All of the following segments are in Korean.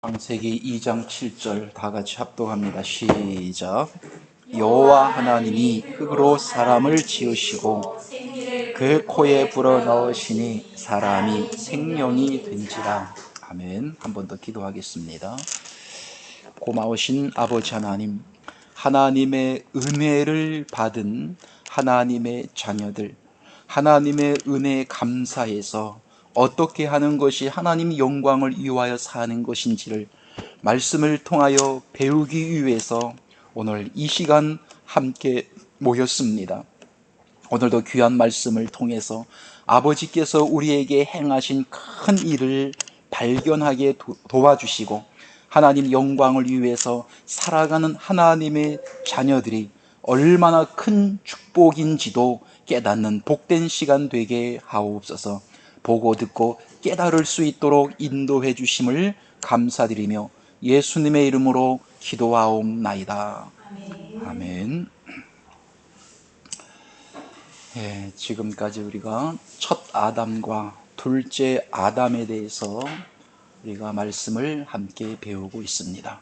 창세기 2장 7절 다 같이 합독합니다. 시작. 여호와 하나님이 흙으로 사람을 지으시고 그 코에 불어넣으시니 사람이 생명이 된지라. 아멘. 한 번 더 기도하겠습니다. 고마우신 아버지 하나님, 하나님의 은혜를 받은 하나님의 자녀들, 하나님의 은혜에 감사해서 어떻게 하는 것이 하나님 영광을 위하여 사는 것인지를 말씀을 통하여 배우기 위해서 오늘 이 시간 함께 모였습니다. 오늘도 귀한 말씀을 통해서 아버지께서 우리에게 행하신 큰 일을 발견하게 도와주시고 하나님 영광을 위해서 살아가는 하나님의 자녀들이 얼마나 큰 축복인지도 깨닫는 복된 시간 되게 하옵소서. 보고 듣고 깨달을 수 있도록 인도해 주심을 감사드리며 예수님의 이름으로 기도하옵나이다. 아멘. 지금까지 우리가 첫 아담과 둘째 아담에 대해서 우리가 말씀을 함께 배우고 있습니다.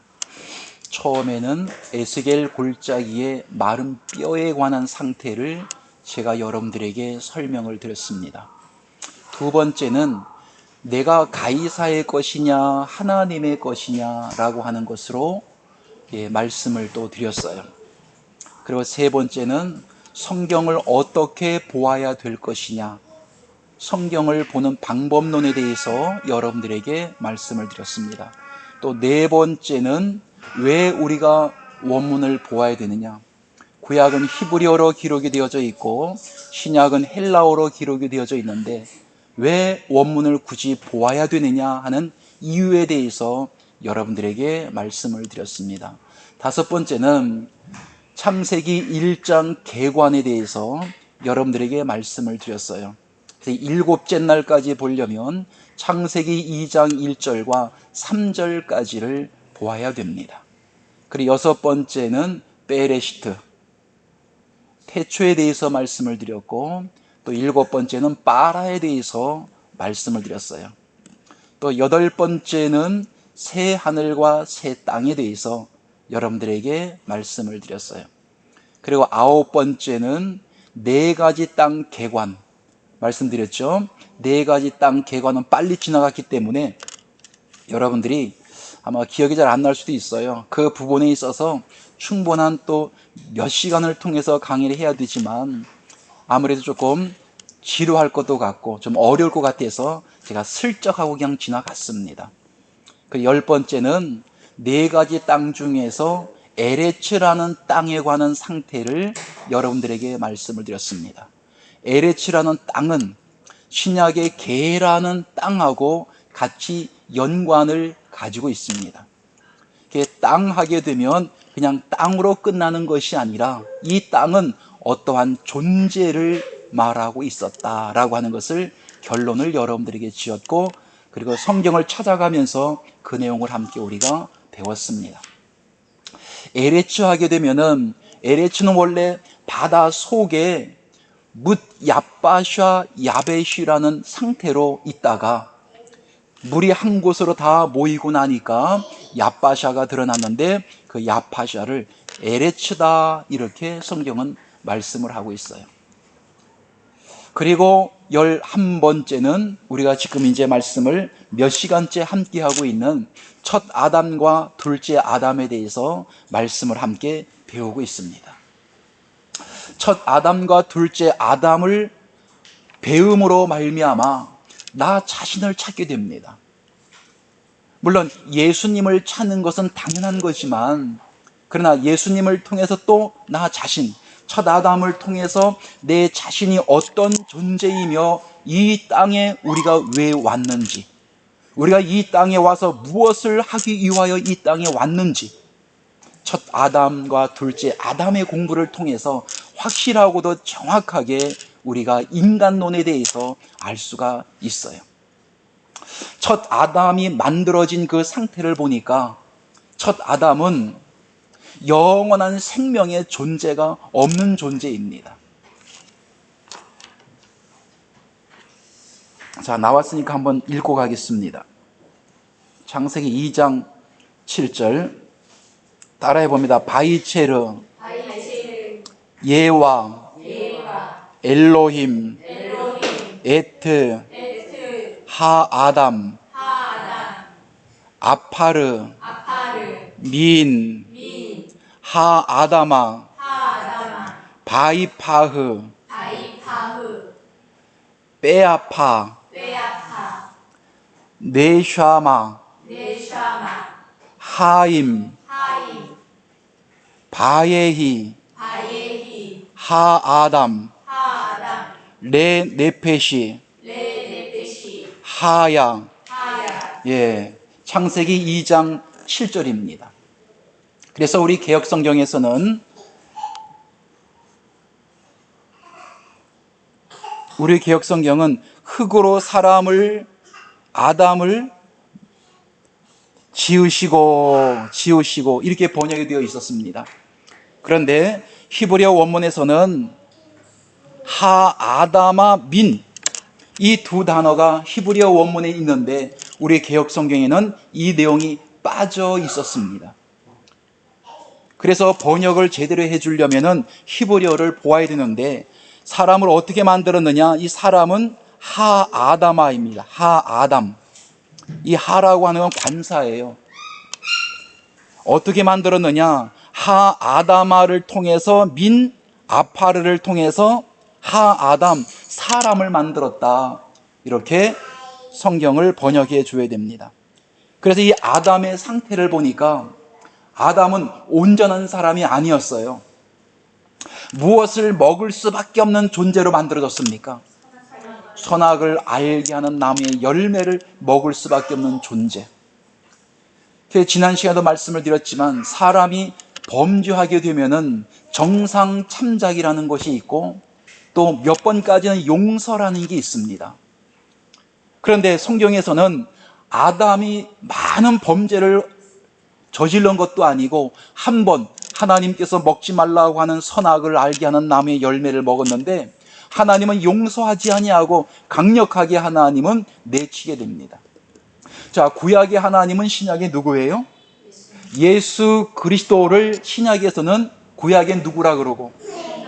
처음에는 에스겔 골짜기의 마른 뼈에 관한 상태를 제가 여러분들에게 설명을 드렸습니다. 두 번째는 내가 가이사의 것이냐 하나님의 것이냐라고 하는 것으로 말씀을 또 드렸어요. 그리고 세 번째는 성경을 어떻게 보아야 될 것이냐, 성경을 보는 방법론에 대해서 여러분들에게 말씀을 드렸습니다. 또 네 번째는 왜 우리가 원문을 보아야 되느냐, 구약은 히브리어로 기록이 되어져 있고 신약은 헬라어로 기록이 되어져 있는데 왜 원문을 굳이 보아야 되느냐 하는 이유에 대해서 여러분들에게 말씀을 드렸습니다. 다섯 번째는 창세기 1장 개관에 대해서 여러분들에게 말씀을 드렸어요. 그래서 일곱째 날까지 보려면 창세기 2장 1절과 3절까지를 보아야 됩니다. 그리고 여섯 번째는 베레시트, 태초에 대해서 말씀을 드렸고, 또 일곱 번째는 빠라에 대해서 말씀을 드렸어요. 또 여덟 번째는 새 하늘과 새 땅에 대해서 여러분들에게 말씀을 드렸어요. 그리고 아홉 번째는 네 가지 땅 개관 말씀드렸죠. 네 가지 땅 개관은 빨리 지나갔기 때문에 여러분들이 아마 기억이 잘 안 날 수도 있어요. 그 부분에 있어서 충분한 또 몇 시간을 통해서 강의를 해야 되지만 아무래도 조금 지루할 것도 같고 좀 어려울 것 같아서 제가 슬쩍 하고 그냥 지나갔습니다. 그 열 번째는 네 가지 땅 중에서 에레츠라는 땅에 관한 상태를 여러분들에게 말씀을 드렸습니다. 에레츠라는 땅은 신약의 게라는 땅하고 같이 연관을 가지고 있습니다. 땅 하게 되면 그냥 땅으로 끝나는 것이 아니라 이 땅은 어떠한 존재를 말하고 있었다라고 하는 것을 결론을 여러분들에게 지었고, 그리고 성경을 찾아가면서 그 내용을 함께 우리가 배웠습니다. 에레츠 하게 되면은 에레츠는 원래 바다 속에 뭇 야바샤 야베시라는 상태로 있다가 물이 한 곳으로 다 모이고 나니까 야바샤가 드러났는데 그 야바샤를 에레츠다 이렇게 성경은 말씀을 하고 있어요. 그리고 11번째는 우리가 지금 이제 말씀을 몇 시간째 함께 하고 있는 첫 아담과 둘째 아담에 대해서 말씀을 함께 배우고 있습니다. 첫 아담과 둘째 아담을 배움으로 말미암아 나 자신을 찾게 됩니다. 물론 예수님을 찾는 것은 당연한 거지만 그러나 예수님을 통해서 또 나 자신, 첫 아담을 통해서 내 자신이 어떤 존재이며 이 땅에 우리가 왜 왔는지, 우리가 이 땅에 와서 무엇을 하기 위하여 이 땅에 왔는지 첫 아담과 둘째 아담의 공부를 통해서 확실하고도 정확하게 우리가 인간론에 대해서 알 수가 있어요. 첫 아담이 만들어진 그 상태를 보니까 첫 아담은 영원한 생명의 존재가 없는 존재입니다. 자, 나왔으니까 한번 읽고 가겠습니다. 창세기 2장 7절 따라해 봅니다. 바이체르 예와 엘로힘 에트 하아담 아파르 민 하아다마 바이파흐 빼아파 네샤마 하임 바예히 하아담 레네페시 하야. 예, 창세기 2장 7절입니다. 그래서 우리 개역성경에서는 우리 개역성경은 흙으로 아담을 지으시고 이렇게 번역이 되어 있었습니다. 그런데 히브리어 원문에서는 하아다마 민, 이 두 단어가 히브리어 원문에 있는데 우리 개역성경에는 이 내용이 빠져 있었습니다. 그래서 번역을 제대로 해주려면 히브리어를 보아야 되는데 사람을 어떻게 만들었느냐? 이 사람은 하아다마입니다. 하아담. 이 하라고 하는 건 관사예요. 어떻게 만들었느냐? 하아다마를 통해서 민 아파르를 통해서 하아담 사람을 만들었다. 이렇게 성경을 번역해 줘야 됩니다. 그래서 이 아담의 상태를 보니까 아담은 온전한 사람이 아니었어요. 무엇을 먹을 수밖에 없는 존재로 만들어졌습니까? 선악을 알게 하는 나무의 열매를 먹을 수밖에 없는 존재. 지난 시간에도 말씀을 드렸지만 사람이 범죄하게 되면은 정상 참작이라는 것이 있고 또 몇 번까지는 용서라는 게 있습니다. 그런데 성경에서는 아담이 많은 범죄를 저질른 것도 아니고 한 번 하나님께서 먹지 말라고 하는 선악을 알게 하는 나무의 열매를 먹었는데 하나님은 용서하지 아니하고 강력하게 하나님은 내치게 됩니다. 자, 구약의 하나님은 신약의 누구예요? 예수 그리스도를 신약에서는 구약의 누구라 그러고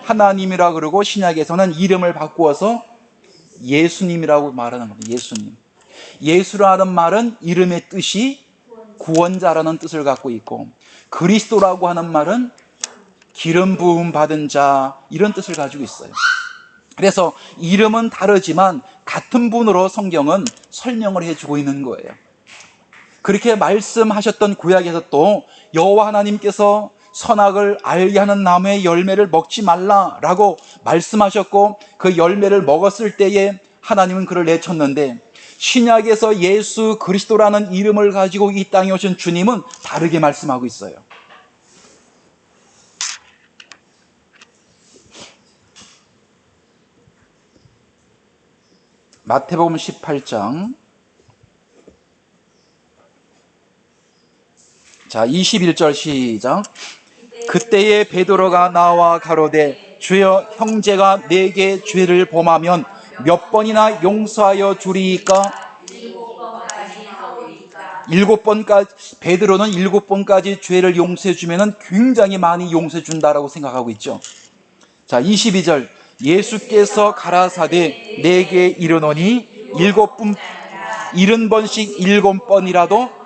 하나님이라 그러고 신약에서는 이름을 바꾸어서 예수님이라고 말하는 겁니다. 예수님. 예수라는 말은 이름의 뜻이 구원자라는 뜻을 갖고 있고 그리스도라고 하는 말은 기름 부음 받은 자 이런 뜻을 가지고 있어요. 그래서 이름은 다르지만 같은 분으로 성경은 설명을 해주고 있는 거예요. 그렇게 말씀하셨던 구약에서 또 여호와 하나님께서 선악을 알게 하는 나무의 열매를 먹지 말라라고 말씀하셨고 그 열매를 먹었을 때에 하나님은 그를 내쳤는데 신약에서 예수 그리스도라는 이름을 가지고 이 땅에 오신 주님은 다르게 말씀하고 있어요. 마태복음 18장 자 21절 시작. 그때에 베드로가 나와 가로되 주여 형제가 내게 죄를 범하면 몇 번이나 용서하여 주리이까? 7번까지. 베드로는 7번까지 죄를 용서해 주면 굉장히 많이 용서해 준다라고 생각하고 있죠. 자 22절 예수께서 가라사대 내게 이르노니 70번씩 7번이라도.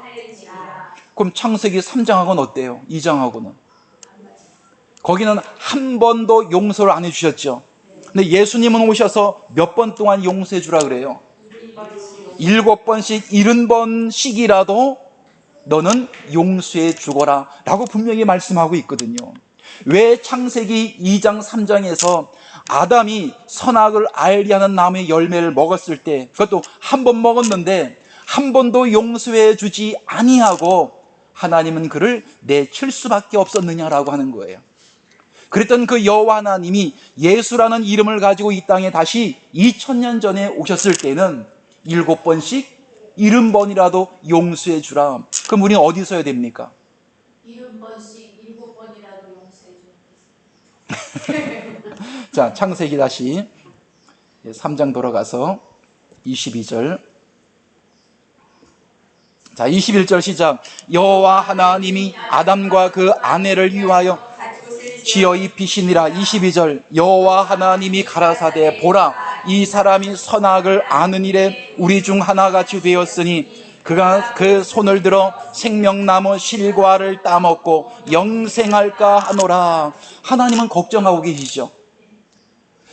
그럼 창세기 3장하고는 어때요? 2장하고는 거기는 한 번도 용서를 안 해주셨죠. 근데 예수님은 오셔서 몇 번 동안 용서해 주라 그래요? 7번씩 70번씩이라도 너는 용서해 주거라 라고 분명히 말씀하고 있거든요. 왜 창세기 2장 3장에서 아담이 선악을 알게 하는 나무의 열매를 먹었을 때 그것도 한 번 먹었는데 한 번도 용서해 주지 아니하고 하나님은 그를 내칠 수밖에 없었느냐라고 하는 거예요. 그랬던 그 여호와 하나님이 예수라는 이름을 가지고 이 땅에 다시 2000년 전에 오셨을 때는 7번씩 70번이라도 용서해 주라. 그럼 우리는 어디 서야 됩니까? 70번씩 7번이라도 용서해 줘. 자, 창세기 다시 3장 돌아가서 22절 자, 21절 시작. 여호와 하나님이 아담과 그 아내를 위하여 지어 입히시니라. 22절. 여호와 하나님이 가라사대 보라, 이 사람이 선악을 아는 일에 우리 중 하나같이 되었으니 그가 그 손을 들어 생명나무 실과를 따먹고 영생할까 하노라. 하나님은 걱정하고 계시죠.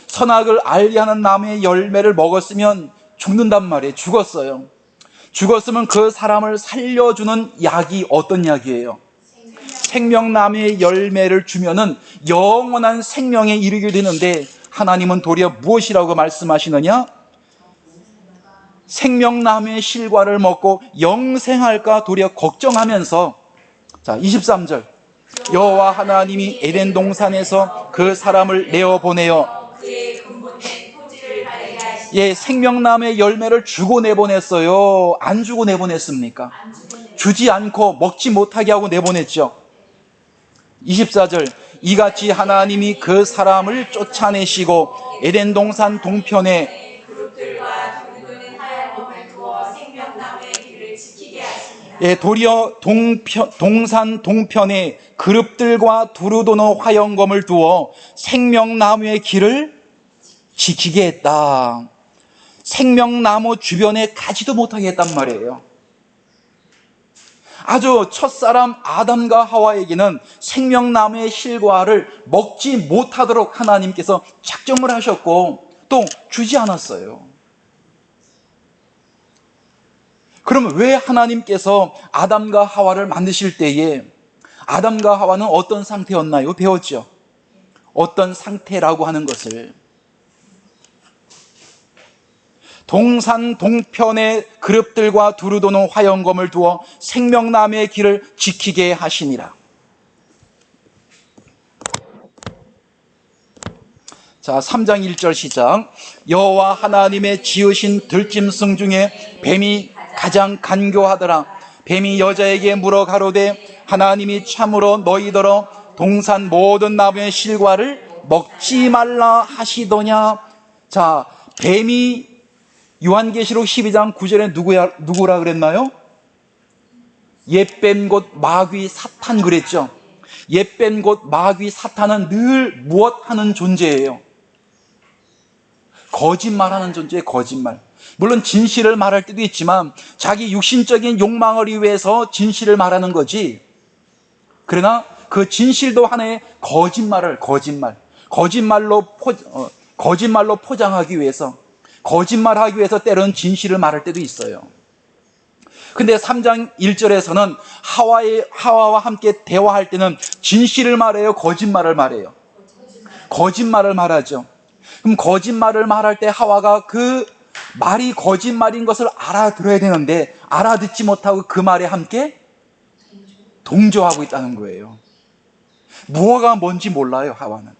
선악을 알게 하는 나무의 열매를 먹었으면 죽는단 말이에요. 죽었어요. 죽었으면 그 사람을 살려주는 약이 어떤 약이에요? 생명나무의 열매를 주면은 영원한 생명에 이르게 되는데, 하나님은 도리어 무엇이라고 말씀하시느냐? 생명나무의 실과를 먹고 영생할까 도리어 걱정하면서, 자, 23절. 여호와 하나님이 에덴 동산에서 그 사람을 내어 보내어 생명나무의 열매를 주고 내보냈어요. 안 주고 내보냈습니까? 주지 않고 먹지 못하게 하고 내보냈죠. 24절. 이같이 하나님이 그 사람을 쫓아내시고 에덴 동산 동편에 도리어 동산 동편에 그룹들과 두루 도는 화영검을 두어 생명나무의 길을 지키게 했다. 생명나무 주변에 가지도 못하게 했단 말이에요. 아주 첫사람 아담과 하와에게는 생명나무의 실과를 먹지 못하도록 하나님께서 작정을 하셨고 또 주지 않았어요. 그러면 왜 하나님께서 아담과 하와를 만드실 때에 아담과 하와는 어떤 상태였나요? 배웠죠? 어떤 상태라고 하는 것을. 동산 동편에 그룹들과 두루 도는 화영검을 두어 생명나무의 길을 지키게 하시니라. 자, 3장 1절 시작. 여호와 하나님의 지으신 들짐승 중에 뱀이 가장 간교하더라. 뱀이 여자에게 물어 가로되 하나님이 참으로 너희더러 동산 모든 나무의 실과를 먹지 말라 하시더냐. 자, 뱀이 요한계시록 12장 9절에 누구라 그랬나요? 옛뱀 곧 마귀 사탄 그랬죠. 옛뱀 곧 마귀 사탄은 늘 무엇 하는 존재예요? 거짓말하는 존재예요. 거짓말. 물론 진실을 말할 때도 있지만 자기 육신적인 욕망을 위해서 진실을 말하는 거지. 그러나 그 진실도 하나의 거짓말로 포장하기 위해서, 거짓말하기 위해서 때로는 진실을 말할 때도 있어요. 근데 3장 1절에서는 하와와 함께 대화할 때는 진실을 말해요? 거짓말을 말해요? 거짓말을 말하죠. 그럼 거짓말을 말할 때 하와가 그 말이 거짓말인 것을 알아들어야 되는데 알아듣지 못하고 그 말에 함께 동조하고 있다는 거예요. 무엇가 뭔지 몰라요, 하와는.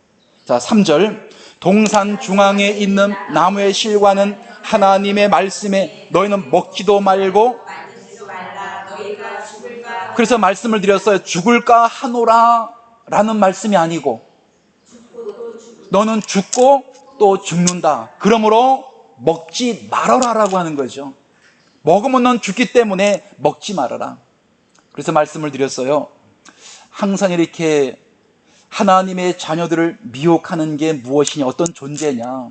자, 3절. 동산 중앙에 있는 나무의 실과는 하나님의 말씀에 너희는 먹지도 말고, 그래서 말씀을 드렸어요. 죽을까 하노라 라는 말씀이 아니고 너는 죽고 또 죽는다. 그러므로 먹지 말아라 라고 하는 거죠. 먹으면 넌 죽기 때문에 먹지 말아라. 그래서 말씀을 드렸어요. 항상 이렇게 하나님의 자녀들을 미혹하는 게 무엇이냐, 어떤 존재냐.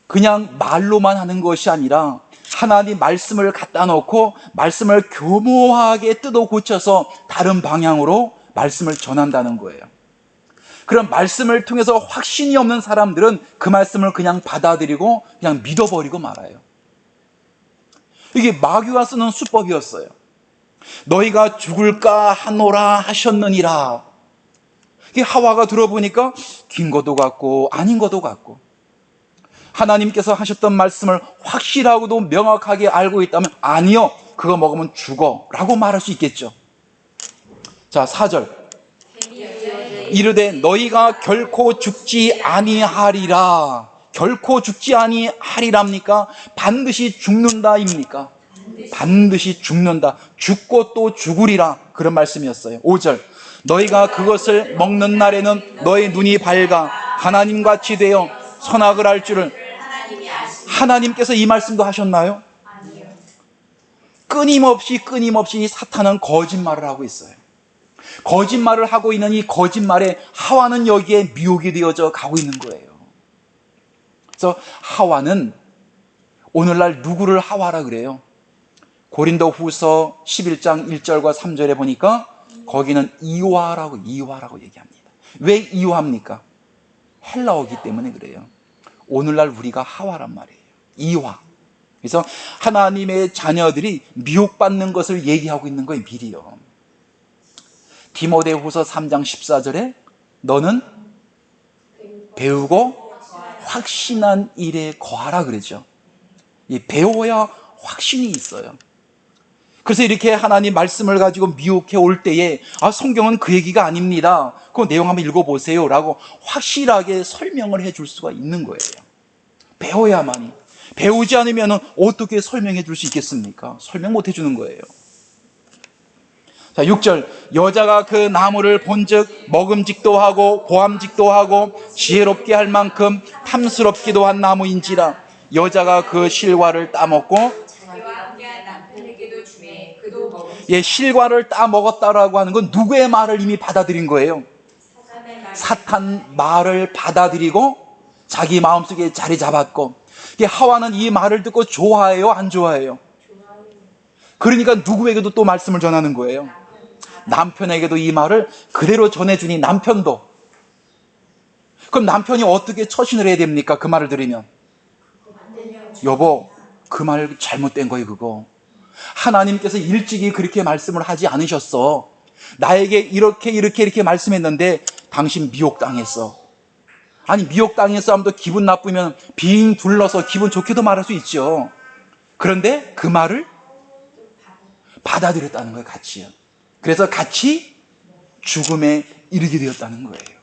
그냥 말로만 하는 것이 아니라 하나님 말씀을 갖다 놓고 말씀을 교묘하게 뜯어 고쳐서 다른 방향으로 말씀을 전한다는 거예요. 그런 말씀을 통해서 확신이 없는 사람들은 그 말씀을 그냥 받아들이고 그냥 믿어버리고 말아요. 이게 마귀가 쓰는 수법이었어요. 너희가 죽을까 하노라 하셨느니라. 이게 하와가 들어보니까 긴 것도 같고 아닌 것도 같고, 하나님께서 하셨던 말씀을 확실하고도 명확하게 알고 있다면 아니요, 그거 먹으면 죽어 라고 말할 수 있겠죠. 자, 4절. 이르되 너희가 결코 죽지 아니하리라. 결코 죽지 아니하리랍니까? 반드시 죽는다입니까? 반드시 죽는다. 죽고 또 죽으리라. 그런 말씀이었어요. 5절. 너희가 그것을 먹는 날에는 너희 눈이 밝아 하나님같이 되어 선악을 알 줄을. 하나님께서 이 말씀도 하셨나요? 끊임없이 사탄은 거짓말을 하고 있어요. 거짓말을 하고 있는 이 거짓말에 하와는 여기에 미혹이 되어져 가고 있는 거예요. 그래서 하와는 오늘날 누구를 하와라 그래요? 고린도 후서 11장 1절과 3절에 보니까 거기는 이화라고 얘기합니다. 왜 이화입니까? 헬라어기 때문에 그래요. 오늘날 우리가 하와란 말이에요. 이화. 그래서 하나님의 자녀들이 미혹받는 것을 얘기하고 있는 거예요. 미리요. 디모데후서 3장 14절에 너는 배우고 확신한 일에 거하라 그러죠. 배워야 확신이 있어요. 그래서 이렇게 하나님 말씀을 가지고 미혹해 올 때에 성경은 그 얘기가 아닙니다. 그 내용 한번 읽어보세요 라고 확실하게 설명을 해줄 수가 있는 거예요. 배워야만이. 배우지 않으면 어떻게 설명해 줄 수 있겠습니까? 설명 못 해주는 거예요. 자, 6절. 여자가 그 나무를 본즉 먹음직도 하고 보암직도 하고 지혜롭게 할 만큼 탐스럽기도 한 나무인지라 여자가 그 실과를 따먹고 실과를 따먹었다라고 하는 건 누구의 말을 이미 받아들인 거예요? 사탄 말을 받아들이고 자기 마음속에 자리 잡았고, 하와는 이 말을 듣고 좋아해요? 안 좋아해요? 그러니까 누구에게도 또 말씀을 전하는 거예요. 남편에게도 이 말을 그대로 전해주니 남편도. 그럼 남편이 어떻게 처신을 해야 됩니까? 그 말을 들으면 여보, 그 말 잘못된 거예요. 그거 하나님께서 일찍이 그렇게 말씀을 하지 않으셨어. 나에게 이렇게 말씀했는데 당신 미혹당했어. 아니, 미혹당했어 하면 또 기분 나쁘면 빙 둘러서 기분 좋게도 말할 수 있죠. 그런데 그 말을 받아들였다는 거예요. 같이요. 그래서 같이 죽음에 이르게 되었다는 거예요.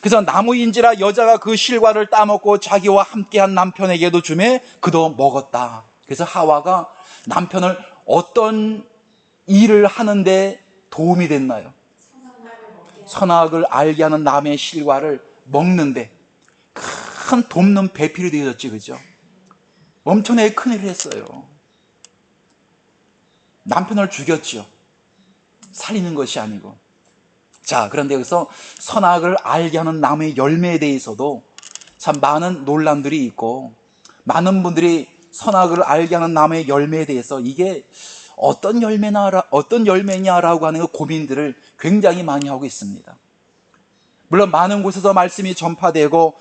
그래서 나무인지라 여자가 그 실과를 따먹고 자기와 함께한 남편에게도 주매 그도 먹었다. 그래서 하와가 남편을 어떤 일을 하는데 도움이 됐나요? 선악을 알게 하는 나무의 실과를 먹는데 큰 돕는 배필이 되어졌지, 그죠? 엄청나게 큰일을 했어요. 남편을 죽였죠. 살리는 것이 아니고. 자, 그런데 여기서 선악을 알게 하는 나무의 열매에 대해서도 참 많은 논란들이 있고, 많은 분들이 선악을 알게 하는 나무의 열매에 대해서 이게 어떤 열매냐라고 하는 고민들을 굉장히 많이 하고 있습니다. 물론 많은 곳에서 말씀이 전파되고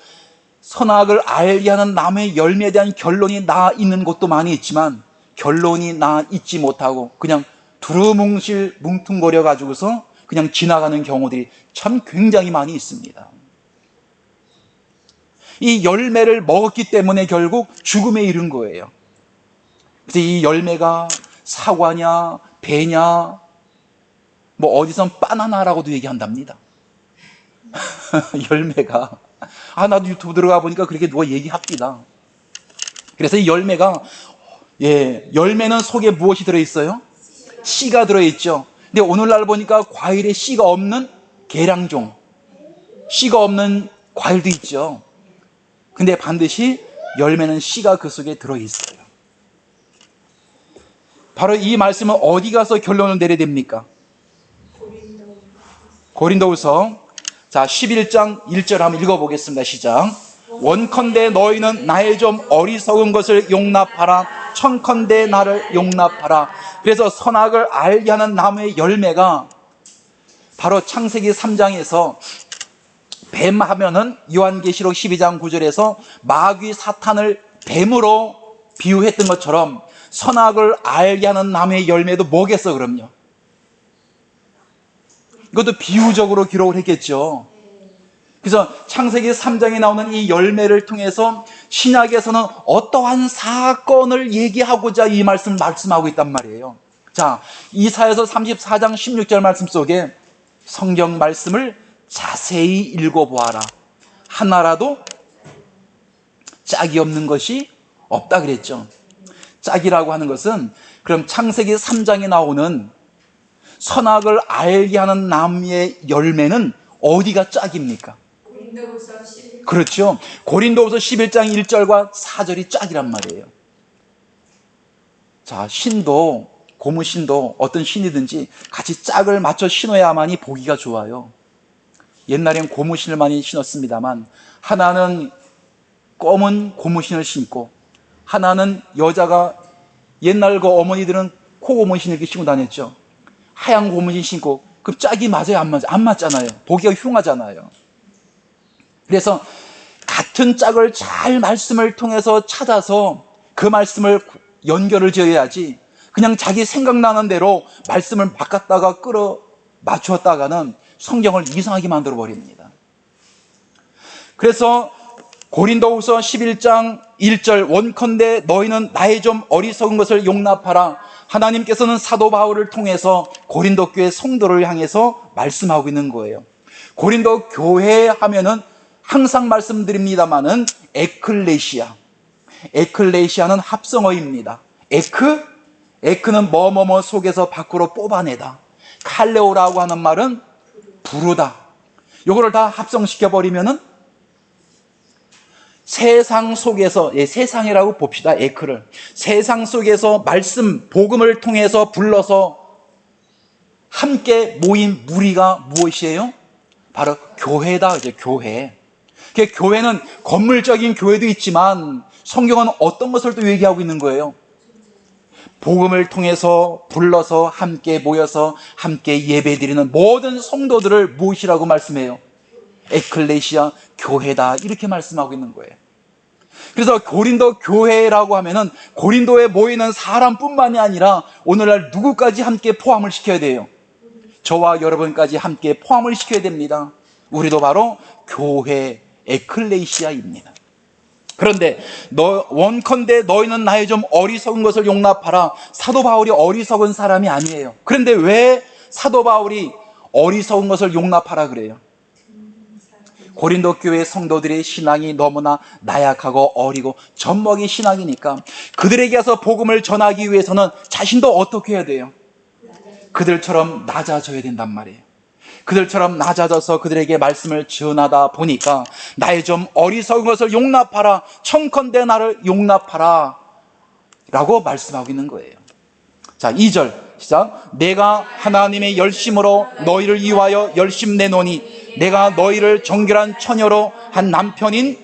선악을 알게 하는 나무의 열매에 대한 결론이 나 있는 곳도 많이 있지만, 결론이 나 있지 못하고 그냥 두루뭉실 뭉퉁거려 가지고서 그냥 지나가는 경우들이 참 굉장히 많이 있습니다. 이 열매를 먹었기 때문에 결국 죽음에 이른 거예요. 그래서 이 열매가 사과냐 배냐 뭐 어디선 바나나라고도 얘기한답니다. 열매가 나도 유튜브 들어가 보니까 그렇게 누가 얘기합니다. 그래서 이 열매가 열매는 속에 무엇이 들어있어요? 씨가 들어있죠. 근데 오늘날 보니까 과일에 씨가 없는 계량종, 씨가 없는 과일도 있죠. 근데 반드시 열매는 씨가 그 속에 들어있어요. 바로 이 말씀은 어디 가서 결론을 내려야 됩니까? 고린도후서 11장 1절 한번 읽어보겠습니다. 시작. 원컨대 너희는 나의 좀 어리석은 것을 용납하라. 청컨대 나를 용납하라. 그래서 선악을 알게 하는 나무의 열매가 바로 창세기 3장에서 뱀 하면은 요한계시록 12장 9절에서 마귀 사탄을 뱀으로 비유했던 것처럼 선악을 알게 하는 나무의 열매도 뭐겠어 그럼요? 이것도 비유적으로 기록을 했겠죠. 그래서 창세기 3장에 나오는 이 열매를 통해서 신약에서는 어떠한 사건을 얘기하고자 이 말씀을 말씀하고 있단 말이에요. 자, 이사야서 34장 16절 말씀 속에 성경 말씀을 자세히 읽어보아라. 하나라도 짝이 없는 것이 없다 그랬죠. 짝이라고 하는 것은 그럼 창세기 3장에 나오는 선악을 알게 하는 나무의 열매는 어디가 짝입니까? 그렇죠. 고린도후서 11장 1절과 4절이 짝이란 말이에요. 자, 신도, 고무신도 어떤 신이든지 같이 짝을 맞춰 신어야만이 보기가 좋아요. 옛날엔 고무신을 많이 신었습니다만, 하나는 검은 고무신을 신고, 하나는 여자가, 옛날 그 어머니들은 코 고무신 이렇게 신고 다녔죠. 하얀 고무신 신고, 그럼 짝이 맞아요? 안 맞아요? 안 맞잖아요. 보기가 흉하잖아요. 그래서 같은 짝을 잘 말씀을 통해서 찾아서 그 말씀을 연결을 지어야지, 그냥 자기 생각나는 대로 말씀을 바꿨다가 끌어 맞추었다가는 성경을 이상하게 만들어 버립니다. 그래서 고린도후서 11장 1절, 원컨대 너희는 나의 좀 어리석은 것을 용납하라. 하나님께서는 사도 바울을 통해서 고린도 교회 성도를 향해서 말씀하고 있는 거예요. 고린도 교회 하면은 항상 말씀드립니다마는 에클레시아는 합성어입니다. 에크는 뭐뭐뭐 속에서 밖으로 뽑아내다. 칼레오라고 하는 말은 부르다. 요거를 다 합성시켜 버리면은 세상 속에서, 세상이라고 봅시다. 에크를 세상 속에서 말씀, 복음을 통해서 불러서 함께 모인 무리가 무엇이에요? 바로 교회다. 이제 교회. 교회는 건물적인 교회도 있지만 성경은 어떤 것을 또 얘기하고 있는 거예요? 복음을 통해서 불러서 함께 모여서 함께 예배드리는 모든 성도들을 무엇이라고 말씀해요? 에클레시아, 교회다. 이렇게 말씀하고 있는 거예요. 그래서 고린도 교회라고 하면은 고린도에 모이는 사람뿐만이 아니라 오늘날 누구까지 함께 포함을 시켜야 돼요? 저와 여러분까지 함께 포함을 시켜야 됩니다. 우리도 바로 교회, 에클레시아입니다. 그런데 원컨대 너희는 나의 좀 어리석은 것을 용납하라. 사도 바울이 어리석은 사람이 아니에요. 그런데 왜 사도 바울이 어리석은 것을 용납하라 그래요? 고린도 교회 성도들의 신앙이 너무나 나약하고 어리고 젖먹이 신앙이니까 그들에게 가서 복음을 전하기 위해서는 자신도 어떻게 해야 돼요? 그들처럼 낮아져야 된단 말이에요. 그들처럼 낮아져서 그들에게 말씀을 전하다 보니까 나의 좀 어리석은 것을 용납하라. 청컨대 나를 용납하라 라고 말씀하고 있는 거예요. 자, 2절 시작. 내가 하나님의 열심으로 너희를 위하여 열심 내노니 내가 너희를 정결한 처녀로 한 남편인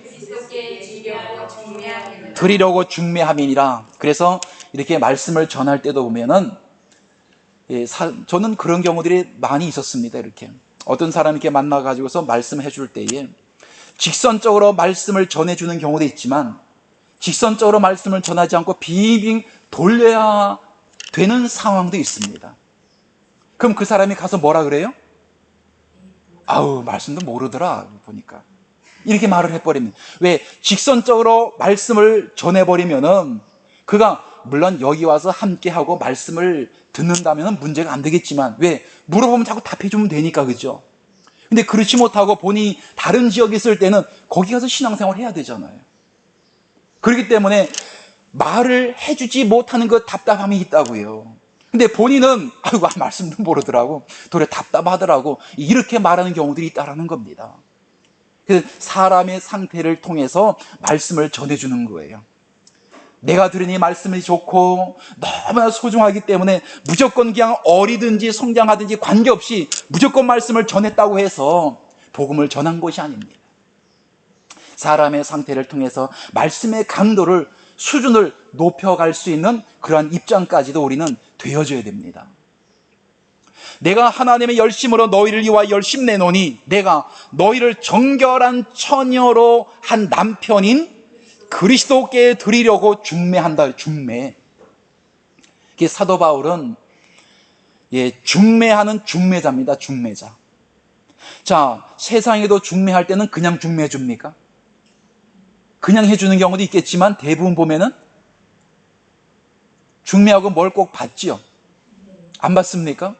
드리려고 중매함이니라. 그래서 이렇게 말씀을 전할 때도 보면은 저는 그런 경우들이 많이 있었습니다. 이렇게 어떤 사람 이렇게 만나가지고서 말씀해 줄 때에 직선적으로 말씀을 전해주는 경우도 있지만 직선적으로 말씀을 전하지 않고 빙빙 돌려야 되는 상황도 있습니다. 그럼 그 사람이 가서 뭐라 그래요? 아우, 말씀도 모르더라 보니까 이렇게 말을 해버립니다. 왜? 직선적으로 말씀을 전해버리면은 그가 물론 여기 와서 함께하고 말씀을 듣는다면 문제가 안 되겠지만, 왜? 물어보면 자꾸 답해주면 되니까, 그죠? 근데 그렇지 못하고 본인이 다른 지역에 있을 때는 거기 가서 신앙생활 해야 되잖아요. 그렇기 때문에 말을 해주지 못하는 그 답답함이 있다고요. 근데 본인은 아이고 말씀도 모르더라고, 도리어 답답하더라고, 이렇게 말하는 경우들이 있다라는 겁니다. 그래서 사람의 상태를 통해서 말씀을 전해주는 거예요. 내가 들으니 말씀이 좋고 너무나 소중하기 때문에 무조건 그냥 어리든지 성장하든지 관계없이 무조건 말씀을 전했다고 해서 복음을 전한 것이 아닙니다. 사람의 상태를 통해서 말씀의 강도를, 수준을 높여갈 수 있는 그러한 입장까지도 우리는 되어줘야 됩니다. 내가 하나님의 열심으로 너희를 위하여 열심 내노니 내가 너희를 정결한 처녀로 한 남편인 그리스도께 드리려고 중매한다. 중매. 사도 바울은 중매하는 중매자입니다. 중매자. 자, 세상에도 중매할 때는 그냥 중매해 줍니까? 그냥 해주는 경우도 있겠지만 대부분 보면은 중매하고 뭘 꼭 받지요? 안 받습니까?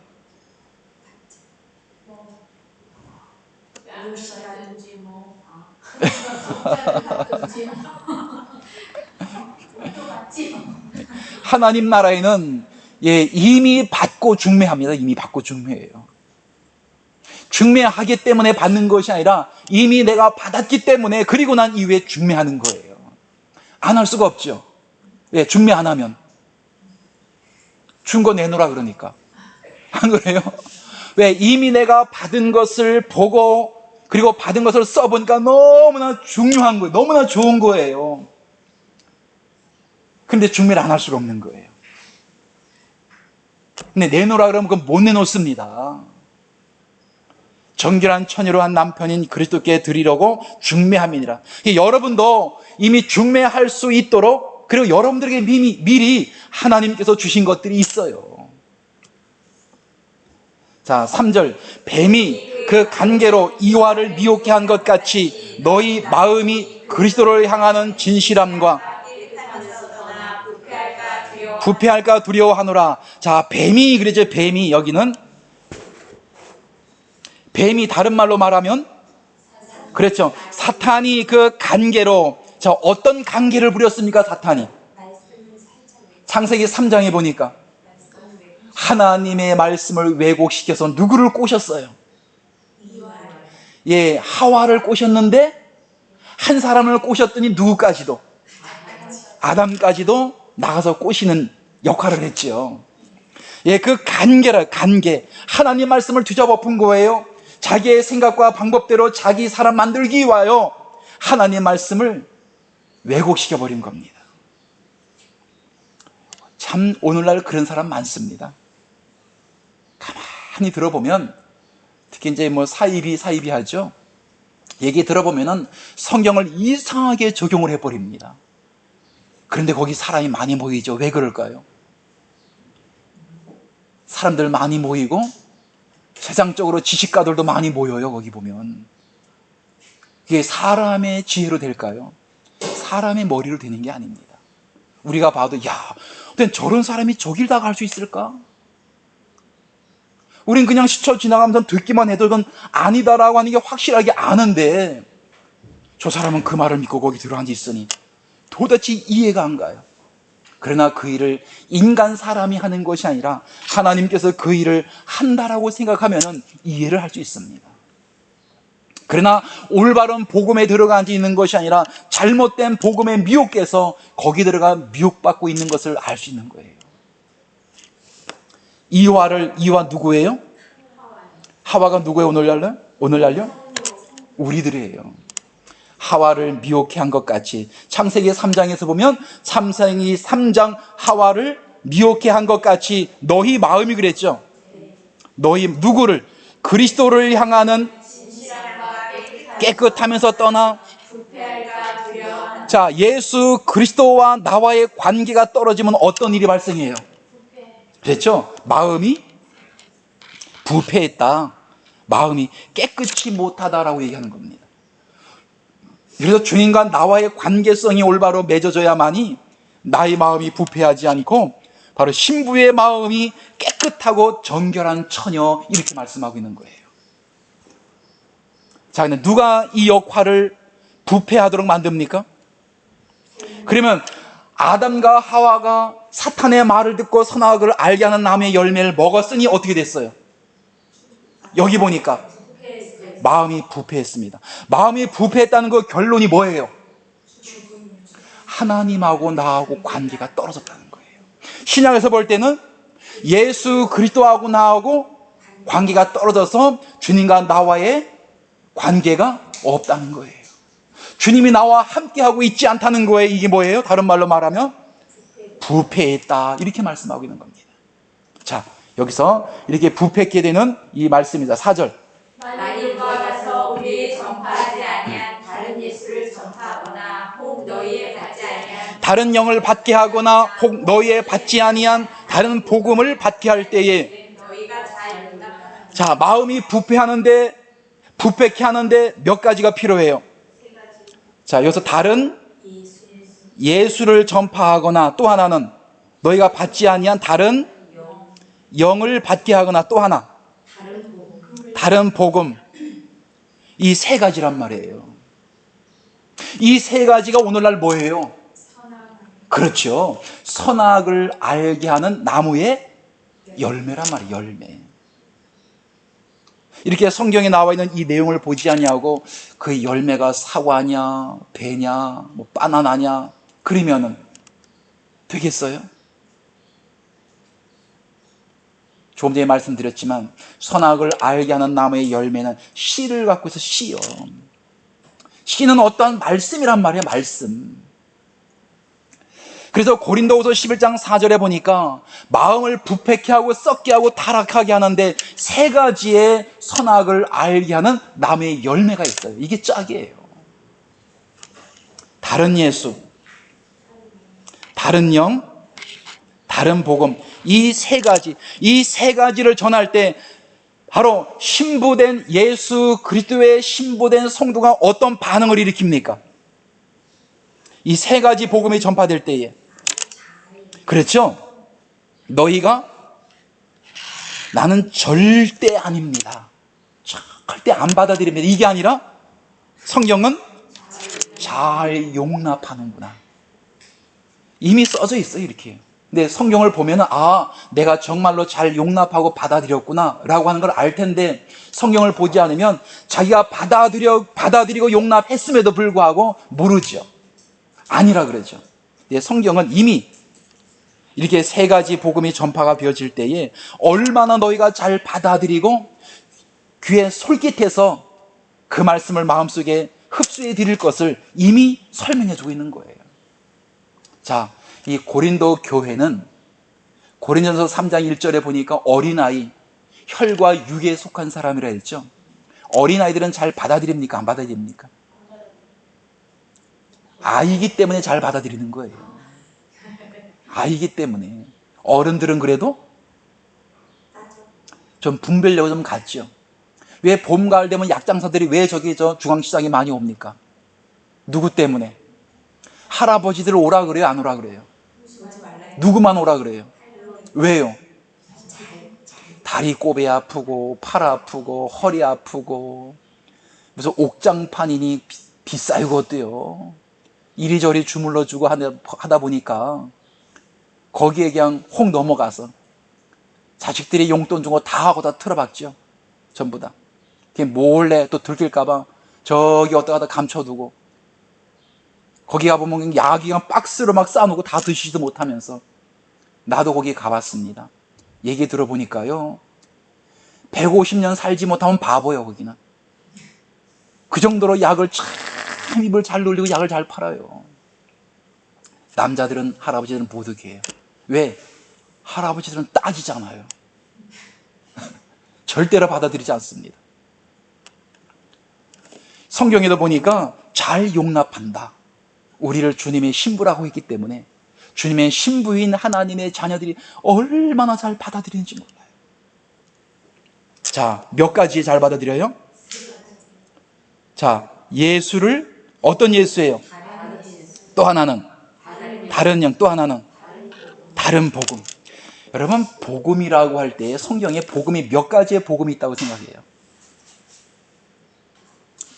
하나님 나라에는 이미 받고 중매합니다. 이미 받고 중매해요. 중매하기 때문에 받는 것이 아니라 이미 내가 받았기 때문에, 그리고 난 이후에 중매하는 거예요. 안 할 수가 없죠. 중매 안 하면. 준 거 내놓으라 그러니까. 안 그래요? 왜? 이미 내가 받은 것을 보고 그리고 받은 것을 써보니까 너무나 중요한 거예요. 너무나 좋은 거예요. 근데 중매를 안 할 수가 없는 거예요. 근데 내놓으라 그러면 그건 못 내놓습니다. 정결한 처녀로 한 남편인 그리스도께 드리려고 중매함이니라. 여러분도 이미 중매할 수 있도록, 그리고 여러분들에게 미리 하나님께서 주신 것들이 있어요. 자, 3절. 뱀이 그 간계로 이와를 미혹해 한 것 같이 너희 마음이 그리스도를 향하는 진실함과 부패할까 두려워하노라. 자, 뱀이 그러죠. 뱀이, 여기는 뱀이 다른 말로 말하면 그렇죠. 사탄이 그 간계로, 자, 어떤 관계를 부렸습니까? 사탄이 창세기 3장에 보니까 하나님의 말씀을 왜곡시켜서 누구를 꼬셨어요? 예, 하와를 꼬셨는데 한 사람을 꼬셨더니 누구까지도, 아담까지도 나가서 꼬시는 역할을 했죠. 예, 그 관계. 하나님 말씀을 뒤져엎은 거예요. 자기의 생각과 방법대로 자기 사람 만들기 위하여 하나님 말씀을 왜곡시켜버린 겁니다. 참 오늘날 그런 사람 많습니다. 가만히 들어보면, 특히 이제 뭐 사이비 하죠. 얘기 들어보면은 성경을 이상하게 적용을 해버립니다. 그런데 거기 사람이 많이 모이죠. 왜 그럴까요? 사람들 많이 모이고 세상적으로 지식가들도 많이 모여요. 거기 보면 그게 사람의 지혜로 될까요? 사람의 머리로 되는 게 아닙니다. 우리가 봐도 야, 어떻게 저런 사람이 저길 다 갈 수 있을까? 우린 그냥 스쳐 지나가면서 듣기만 해도 그건 아니다라고 하는 게 확실하게 아는데, 저 사람은 그 말을 믿고 거기 들어앉아 있으니 도대체 이해가 안 가요. 그러나 그 일을 인간 사람이 하는 것이 아니라 하나님께서 그 일을 한다라고 생각하면 이해를 할 수 있습니다. 그러나 올바른 복음에 들어가 앉아 있는 것이 아니라 잘못된 복음에 미혹돼서 거기 들어가 미혹받고 있는 것을 알 수 있는 거예요. 이와 누구예요? 하와가 누구예요? 오늘날요? 우리들이에요. 하와를 미혹해 한 것 같이 창세기 3장에서 보면 창세기 3장 하와를 미혹해 한 것 같이 너희 마음이 그랬죠. 너희 누구를? 그리스도를 향하는 깨끗하면서 떠나, 자, 예수 그리스도와 나와의 관계가 떨어지면 어떤 일이 발생해요? 그렇죠? 마음이 부패했다. 마음이 깨끗이 못하다라고 얘기하는 겁니다. 그래서 주님과 나와의 관계성이 올바로 맺어져야만이 나의 마음이 부패하지 않고 바로 신부의 마음이 깨끗하고 정결한 처녀, 이렇게 말씀하고 있는 거예요. 자, 근데 누가 이 역할을 부패하도록 만듭니까? 그러면 아담과 하와가 사탄의 말을 듣고 선악을 알게 하는 나무의 열매를 먹었으니 어떻게 됐어요? 여기 보니까 마음이 부패했습니다. 마음이 부패했다는 그 결론이 뭐예요? 하나님하고 나하고 관계가 떨어졌다는 거예요. 신약에서 볼 때는 예수 그리스도하고 나하고 관계가 떨어져서 주님과 나와의 관계가 없다는 거예요. 주님이 나와 함께하고 있지 않다는 거예요. 이게 뭐예요? 다른 말로 말하면 부패했다, 이렇게 말씀하고 있는 겁니다. 자, 여기서 이렇게 부패하게 되는 이 말씀입니다. 4절. 만일 너와 가서 우리의 전파하지 아니한 다른 예수를 전파하거나 혹 너희의 받지 아니한 다른 영을 받게 하거나 혹 너희의 받지 아니한 다른 복음을 받게 할 때에, 너희가 잘 용납하라. 자, 마음이 부패케 하는데 몇 가지가 필요해요. 자, 여기서 다른 예수를 전파하거나, 또 하나는 너희가 받지 아니한 다른 영을 받게 하거나, 또 하나 다른 복음. 이 세 가지란 말이에요. 이 세 가지가 오늘날 뭐예요? 그렇죠. 선악을 알게 하는 나무의 열매란 말이에요. 열매. 이렇게 성경에 나와 있는 이 내용을 보지 아니하고 그 열매가 사과냐, 배냐, 뭐 바나나냐 그러면은 되겠어요? 조금 전에 말씀드렸지만 선악을 알게 하는 나무의 열매는 씨를 갖고 있어. 씨요. 씨는 어떠한 말씀이란 말이야. 말씀. 그래서 고린도후서 11장 4절에 보니까 마음을 부패케 하고 썩게 하고 타락하게 하는데 세 가지의 선악을 알게 하는 나무의 열매가 있어요. 이게 짝이에요. 다른 예수, 다른 영, 다른 복음. 이 세 가지를 전할 때 바로 신부된 예수 그리스도의 신부된 성도가 어떤 반응을 일으킵니까? 이 세 가지 복음이 전파될 때에. 그렇죠? 너희가 나는 절대 아닙니다. 절대 안 받아들입니다. 이게 아니라 성경은 잘 용납하는구나. 이미 써져 있어요. 이렇게. 근데 성경을 보면 내가 정말로 잘 용납하고 받아들였구나 라고 하는 걸 알 텐데 성경을 보지 않으면 자기가 받아들이고 용납했음에도 불구하고 모르죠. 아니라 그러죠. 성경은 이미 이렇게 세 가지 복음이 전파가 되어질 때에 얼마나 너희가 잘 받아들이고 귀에 솔깃해서 그 말씀을 마음속에 흡수해 드릴 것을 이미 설명해 주고 있는 거예요. 자, 이 고린도 교회는 고린도전서 3장 1절에 보니까 어린아이, 혈과 육에 속한 사람이라 했죠. 어린아이들은 잘 받아들입니까? 안 받아들입니까? 아이기 때문에 잘 받아들이는 거예요. 아이기 때문에. 어른들은 그래도 좀 분별력이 좀 같죠. 왜 봄, 가을 되면 약장사들이 왜 중앙시장에 많이 옵니까? 누구 때문에? 할아버지들 오라 그래요? 안 오라 그래요? 누구만 오라 그래요? 왜요? 다리 꼬배 아프고 팔 아프고 허리 아프고 무슨 옥장판이니 비싸요 그것도요. 이리저리 주물러주고 하다 보니까 거기에 그냥 혹 넘어가서 자식들이 용돈 준 거 다 하고 다 틀어박죠. 전부 다. 몰래 또 들킬까봐 저기 어디다 갖다 감춰두고 거기 가보면 약이 그냥 박스로 막 쌓아놓고 다 드시지도 못하면서 나도 거기 가봤습니다. 얘기 들어보니까요 150년 살지 못하면 바보예요. 거기는 그 정도로 약을 참 입을 잘 놀리고 약을 잘 팔아요. 남자들은 할아버지들은 보드게예요. 왜? 할아버지들은 따지잖아요. 절대로 받아들이지 않습니다. 성경에도 보니까 잘 용납한다. 우리를 주님의 신부라고 했기 때문에 주님의 신부인 하나님의 자녀들이 얼마나 잘 받아들이는지 몰라요. 자, 몇 가지 잘 받아들여요? 자, 예수를 어떤 예수예요? 또 하나는 다른 영, 또 하나는 다른 복음. 여러분, 복음이라고 할 때 성경에 복음이 몇 가지의 복음이 있다고 생각해요?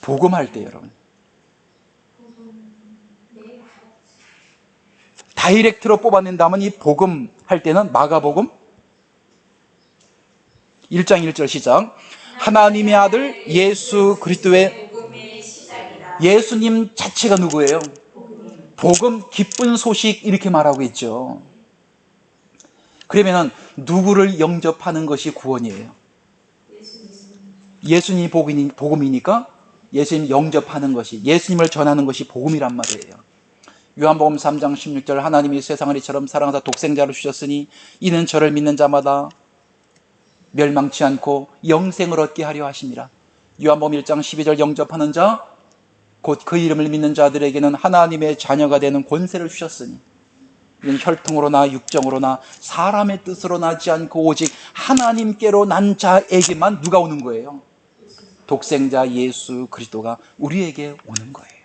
복음할 때 여러분 다이렉트로 뽑아낸다면 이 복음 할 때는 마가복음 1장 1절 시작. 하나님의 아들 예수 그리스도의 예수님 자체가 누구예요? 복음, 기쁜 소식 이렇게 말하고 있죠. 그러면 누구를 영접하는 것이 구원이에요? 예수님이 복음이니까 예수님 영접하는 것이, 예수님을 전하는 것이 복음이란 말이에요. 요한복음 3장 16절 하나님이 세상을 이처럼 사랑하사 독생자를 주셨으니 이는 저를 믿는 자마다 멸망치 않고 영생을 얻게 하려 하심이라. 요한복음 1장 12절 영접하는 자 곧 그 이름을 믿는 자들에게는 하나님의 자녀가 되는 권세를 주셨으니 이는 혈통으로나 육정으로나 사람의 뜻으로 나지 않고 오직 하나님께로 난 자에게만 누가 오는 거예요? 독생자 예수 그리스도가 우리에게 오는 거예요.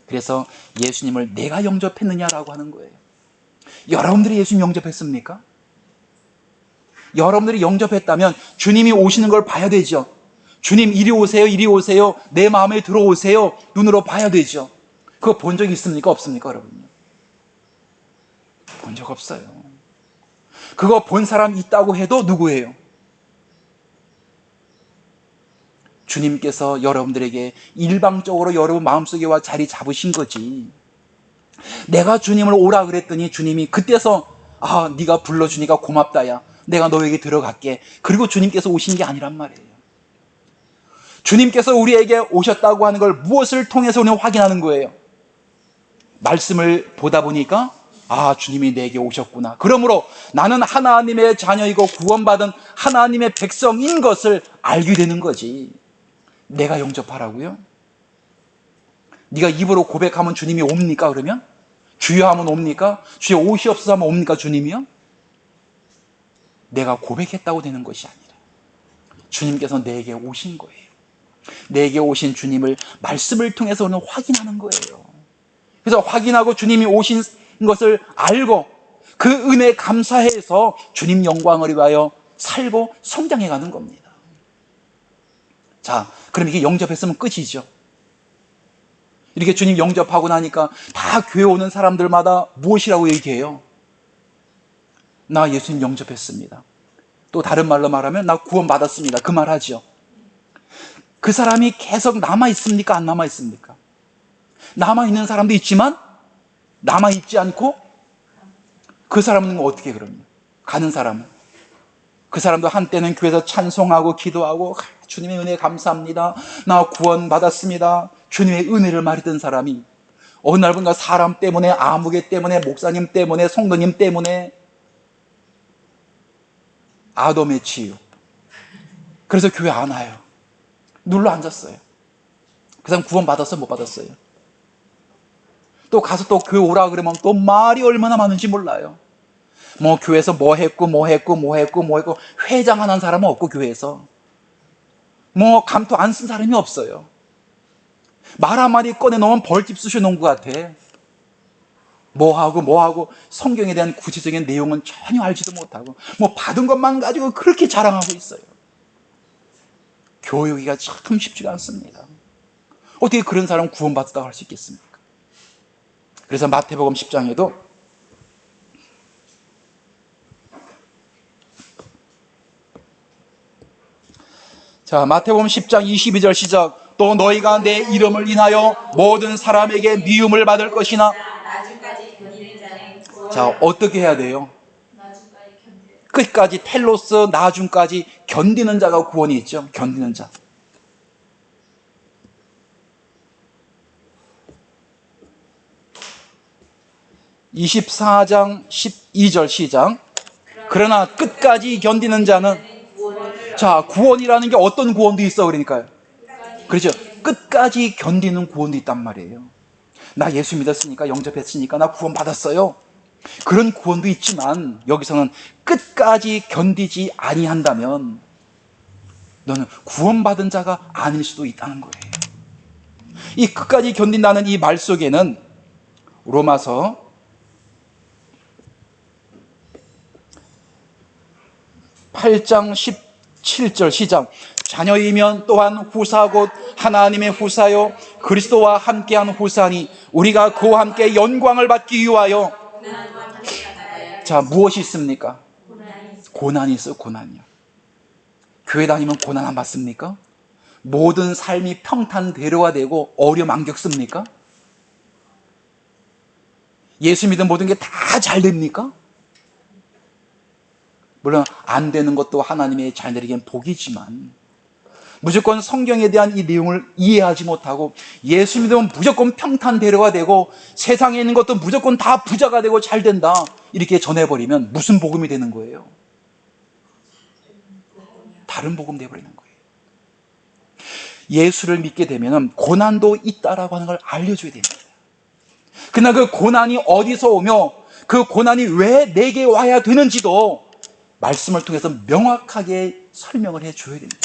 그래서 예수님을 내가 영접했느냐라고 하는 거예요. 여러분들이 예수님 영접했습니까? 여러분들이 영접했다면 주님이 오시는 걸 봐야 되죠. 주님 이리 오세요, 이리 오세요, 내 마음에 들어오세요, 눈으로 봐야 되죠. 그거 본 적 있습니까? 없습니까? 여러분? 본 적 없어요. 그거 본 사람 있다고 해도 누구예요? 주님께서 여러분들에게 일방적으로 여러분 마음속에 와 자리 잡으신 거지. 내가 주님을 오라 그랬더니 주님이 그때서 네가 불러주니까 고맙다 야, 내가 너에게 들어갈게. 그리고 주님께서 오신 게 아니란 말이에요. 주님께서 우리에게 오셨다고 하는 걸 무엇을 통해서 우리는 확인하는 거예요? 말씀을 보다 보니까 아, 주님이 내게 오셨구나. 그러므로 나는 하나님의 자녀이고 구원받은 하나님의 백성인 것을 알게 되는 거지. 내가 영접하라고요? 네가 입으로 고백하면 주님이 옵니까? 그러면? 주여 하면 옵니까? 주여 오시옵소서 하면 옵니까? 주님이요? 내가 고백했다고 되는 것이 아니라 주님께서 내게 오신 거예요. 내게 오신 주님을 말씀을 통해서는 확인하는 거예요. 그래서 확인하고 주님이 오신 것을 알고 그 은혜에 감사해서 주님 영광을 위하여 살고 성장해 가는 겁니다. 자, 그럼 이게 영접했으면 끝이죠. 이렇게 주님 영접하고 나니까 다 교회 오는 사람들마다 무엇이라고 얘기해요? 나 예수님 영접했습니다. 또 다른 말로 말하면 나 구원받았습니다. 그 말 하죠. 그 사람이 계속 남아있습니까? 안 남아있습니까? 남아있는 사람도 있지만 남아있지 않고 그 사람은 어떻게 그러면? 가는 사람은? 그 사람도 한때는 교회에서 찬송하고 기도하고 주님의 은혜에 감사합니다. 나 구원받았습니다. 주님의 은혜를 말했던 사람이 어느 날 보니까 사람 때문에, 아무개 때문에, 목사님 때문에, 성도님 때문에 아dom의 치유. 그래서 교회 안 와요. 눌러 앉았어요. 그 사람 구원받았어요? 못 받았어요? 또 가서 또 교회 오라 그러면 또 말이 얼마나 많은지 몰라요. 뭐 교회에서 뭐 했고 회장 하는 사람은 없고 교회에서 뭐 감투 안 쓴 사람이 없어요. 말 한마디 꺼내놓으면 벌집 쑤셔놓은 것 같아. 뭐하고 성경에 대한 구체적인 내용은 전혀 알지도 못하고 뭐 받은 것만 가지고 그렇게 자랑하고 있어요. 교육이가 참 쉽지가 않습니다. 어떻게 그런 사람 구원받았다고 할 수 있겠습니까? 그래서 마태복음 10장에도 자, 마태복음 10장 22절 시작. 또 너희가 내 이름을 인하여 모든 사람에게 미움을 받을 것이나. 자, 어떻게 해야 돼요? 끝까지 텔로스 나중까지 견디는 자가 구원이 있죠. 견디는 자. (24장 12절) 시작. 그러나 끝까지 견디는 자는. 자, 구원이라는 게 어떤 구원도 있어. 그러니까요. 그렇죠. 끝까지 견디는 구원도 있단 말이에요. 나 예수 믿었으니까, 영접했으니까 나 구원 받았어요. 그런 구원도 있지만 여기서는 끝까지 견디지 아니한다면 너는 구원받은 자가 아닐 수도 있다는 거예요. 이 끝까지 견딘다는 이 말 속에는 로마서 8장 17절 시작. 자녀이면 또한 후사 곧 하나님의 후사요 그리스도와 함께한 후사니 우리가 그와 함께 영광을 받기 위하여. 자, 무엇이 있습니까? 고난이 있어요. 고난이요. 교회 다니면 고난 안 받습니까? 모든 삶이 평탄대로가 되고 어려움 안 겪습니까? 예수 믿은 모든 게 다 잘 됩니까? 물론 안 되는 것도 하나님의 자녀들에게는 복이지만 무조건 성경에 대한 이 내용을 이해하지 못하고 예수 믿으면 무조건 평탄대로가 되고 세상에 있는 것도 무조건 다 부자가 되고 잘 된다 이렇게 전해버리면 무슨 복음이 되는 거예요? 다른 복음 되어버리는 거예요. 예수를 믿게 되면 고난도 있다라고 하는 걸 알려줘야 됩니다. 그러나 그 고난이 어디서 오며 그 고난이 왜 내게 와야 되는지도 말씀을 통해서 명확하게 설명을 해줘야 됩니다.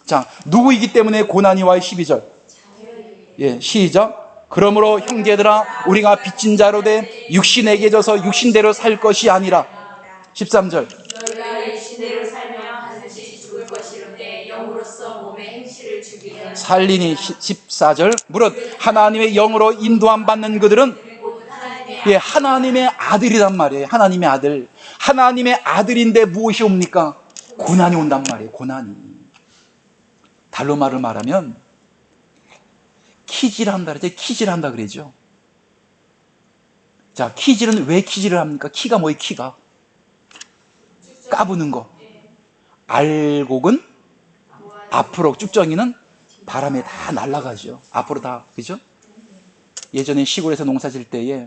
자, 누구이기 때문에 고난이 와요? 12절. 예, 시작. 그러므로 형제들아 우리가 빚진 자로 돼 육신에게 져서 육신대로 살 것이 아니라. 13절. 너희가 육신대로 살며 반드시 죽을 것이로되 영으로서 몸의 행실을 죽이는 살리니. 14절. 무릇 하나님의 영으로 인도함 받는 그들은 예, 하나님의 아들이란 말이에요. 하나님의 아들. 하나님의 아들인데 무엇이 옵니까? 고난이 온단 말이에요. 고난이. 달로 말을 말하면 키질한다 그러죠. 키질한다 그러죠. 자, 키질은 왜 키질을 합니까? 키가 뭐예요? 키가 까부는 거. 알곡은 앞으로, 쭉정이는 바람에 다 날아가죠. 앞으로 다, 그죠? 예전에 시골에서 농사 질 때에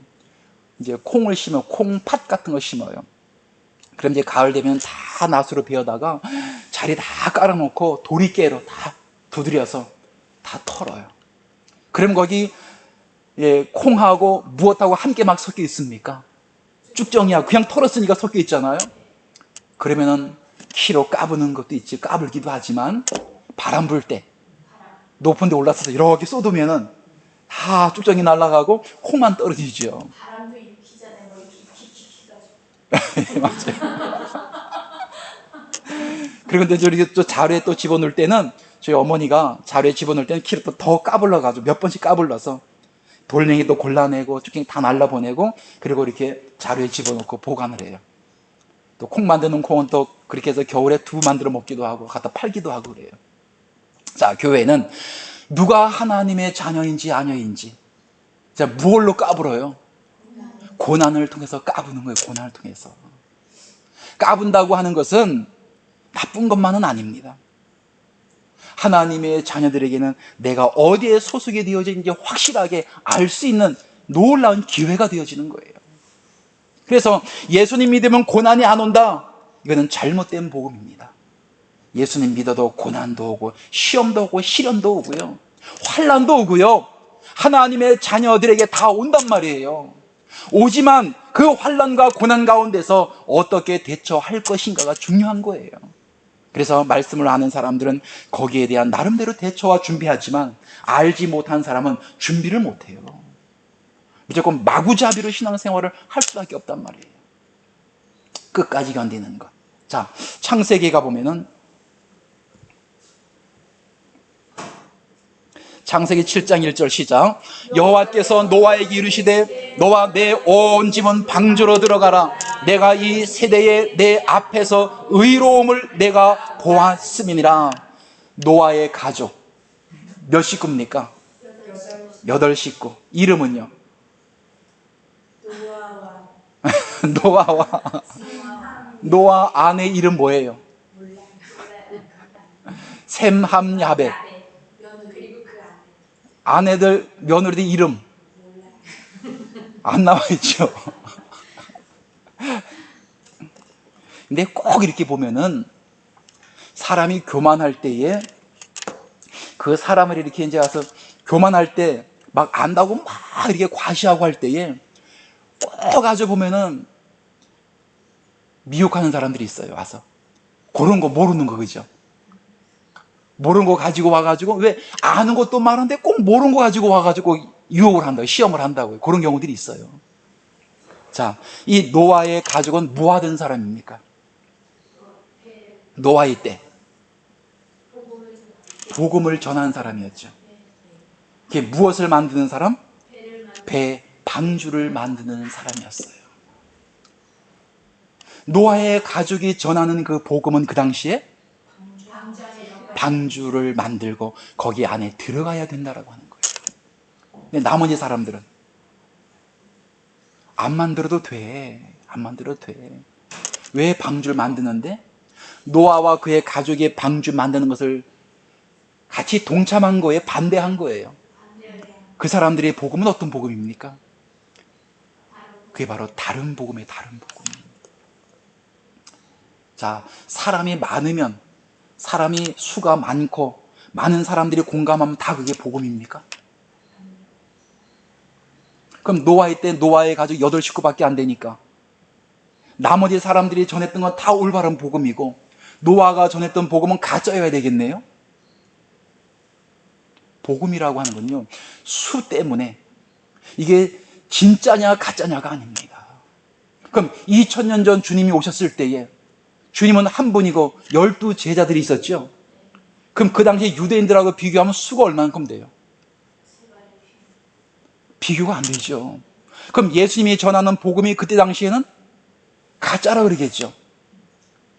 이제 콩을 심어, 콩팥 같은 거 심어요. 그럼 이제 가을 되면 다 낫으로 베어다가 자리 다 깔아놓고 도리깨로 다 두드려서 다 털어요. 그럼 거기 콩하고 무엇하고 함께 막 섞여 있습니까? 쭉정이야 그냥 털었으니까 섞여 있잖아요. 그러면은 키로 까부는 것도 있지, 까불기도 하지만 바람 불 때 높은 데 올라서서 이렇게 쏟으면은 다 쭉정이 날아가고 콩만 떨어지죠. 바람도 일으키잖아요. 뭐 이렇게 킥킥킥 가지고. 맞아요. 그리고 저리 또 자루에 또 집어넣을 때는 저희 어머니가 자루에 집어넣을 때는 키를 또 더 까불러가지고 몇 번씩 까불러서 돌멩이 또 골라내고 쭉정이 다 날라보내고 그리고 이렇게 자루에 집어넣고 보관을 해요. 또 콩 만드는 콩은 또 그렇게 해서 겨울에 두 만들어 먹기도 하고 갖다 팔기도 하고 그래요. 자, 교회는 누가 하나님의 자녀인지 아녀인지 자, 무얼로 까불어요? 고난을 통해서 까부는 거예요. 고난을 통해서. 까분다고 하는 것은 나쁜 것만은 아닙니다. 하나님의 자녀들에게는 내가 어디에 소속이 되어진지 확실하게 알 수 있는 놀라운 기회가 되어지는 거예요. 그래서 예수님 믿으면 고난이 안 온다. 이거는 잘못된 복음입니다. 예수님 믿어도 고난도 오고 시험도 오고 시련도 오고요. 환난도 오고요. 하나님의 자녀들에게 다 온단 말이에요. 오지만 그 환난과 고난 가운데서 어떻게 대처할 것인가가 중요한 거예요. 그래서 말씀을 아는 사람들은 거기에 대한 나름대로 대처와 준비하지만 알지 못한 사람은 준비를 못해요. 무조건 마구잡이로 신앙생활을 할 수밖에 없단 말이에요. 끝까지 견디는 것. 자, 창세기에 가보면은 창세기 7장 1절 시작. 여호와께서 노아에게 이르시되 너와 내 온 집은 방주로 들어가라. 내가 이 세대에 내 앞에서 의로움을 내가 보았음이니라. 노아의 가족 몇 식구입니까? 8식구. 이름은요? 노아와 노아 아내 이름 뭐예요? 셈, 함, 야벳. 아내들, 며느리들 이름 안 나와 있죠. 근데 꼭 이렇게 보면은 사람이 교만할 때에 그 사람을 이렇게 이제 와서 교만할 때 막 안다고 막 이렇게 과시하고 할 때에 꼭 아주 보면은 미혹하는 사람들이 있어요. 와서 그런 거 모르는 거, 그죠? 모르는 거 가지고 와가지고 왜 아는 것도 많은데 꼭 모르는 거 가지고 와가지고 유혹을 한다고, 시험을 한다고요. 그런 경우들이 있어요. 자, 이 노아의 가족은 뭐 하던 사람입니까? 노아의 때 복음을 전하는 사람이었죠. 그게 무엇을 만드는 사람? 배, 방주를 만드는 사람이었어요. 노아의 가족이 전하는 그 복음은 그 당시에 방주를 만들고 거기 안에 들어가야 된다라고 하는 거예요. 근데 나머지 사람들은 안 만들어도 돼. 안 만들어도 돼. 왜 방주를 만드는데? 노아와 그의 가족이 방주 만드는 것을 같이 동참한 거에 반대한 거예요. 그 사람들의 복음은 어떤 복음입니까? 그게 바로 다른 복음의 다른 복음. 자, 사람이 많으면, 사람이 수가 많고 많은 사람들이 공감하면 다 그게 복음입니까? 그럼 노아의 때 노아의 가족 8식구밖에 안 되니까 나머지 사람들이 전했던 건 다 올바른 복음이고 노아가 전했던 복음은 가짜여야 되겠네요. 복음이라고 하는 건요, 수 때문에 이게 진짜냐 가짜냐가 아닙니다. 그럼 2000년 전 주님이 오셨을 때에 주님은 한 분이고 12 제자들이 있었죠. 그럼 그 당시에 유대인들하고 비교하면 수가 얼만큼 돼요? 비교가 안 되죠. 그럼 예수님이 전하는 복음이 그때 당시에는 가짜라 그러겠죠.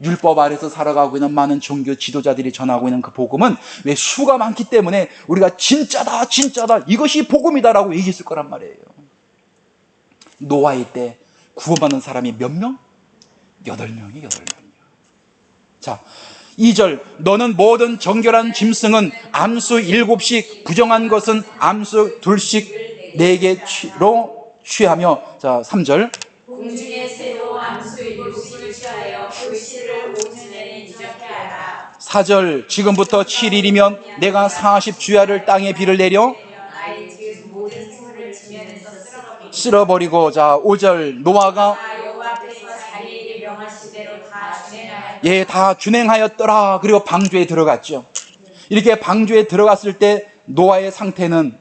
율법 아래서 살아가고 있는 많은 종교 지도자들이 전하고 있는 그 복음은 왜 수가 많기 때문에 우리가 진짜다 진짜다 이것이 복음이다라고 얘기했을 거란 말이에요. 노아의 때 구원받는 사람이 몇 명? 8명이 8명이요. 자, 2절 너는 모든 정결한 짐승은 암수 7씩 부정한 것은 암수 2씩 4개로 취하며 자 3절 공중의 새도 암수 7씩을 취하여 그 씨를 5주 내내 인정케 하라. 4절 지금부터 7일이면 내가 40주야를 땅에 비를 내려 아이 지은 모든 생물을 지면에서 쓸어버리고 자 5절 노아가 여호와 앞에서 자기에게 명하시대로 다 준행하였다. 예, 다 준행하였더라. 그리고 방주에 들어갔죠. 이렇게 방주에 들어갔을 때 노아의 상태는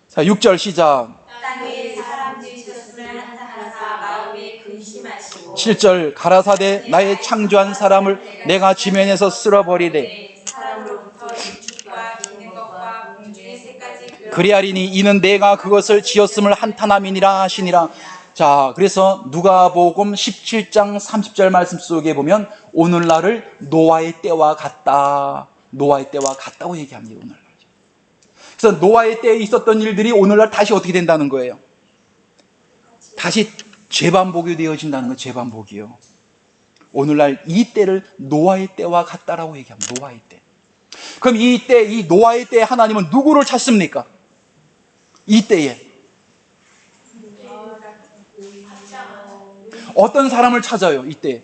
자 6절 시작 땅 위에 사람 지으셨으면 한사하사 마음에 근심하시고 7절 가라사대 나의 창조한 사람을 내가 지면에서 쓸어버리되 사람으로부터 육축과 기는 것과 공중의 새까지 그리하리니 이는 내가 그것을 지었음을 한탄함이니라 하시니라. 자, 그래서 누가복음 17장 30절 말씀 속에 보면 오늘날을 노아의 때와 같다. 노아의 때와 같다고 얘기합니다. 오늘날. 그래서 노아의 때에 있었던 일들이 오늘날 다시 어떻게 된다는 거예요? 다시 재반복이 되어진다는 거예요. 재반복이요. 오늘날 이 때를 노아의 때와 같다라고 얘기합니다. 노아의 때. 그럼 이 때, 이 노아의 때에 하나님은 누구를 찾습니까? 이 때에 어떤 사람을 찾아요? 이때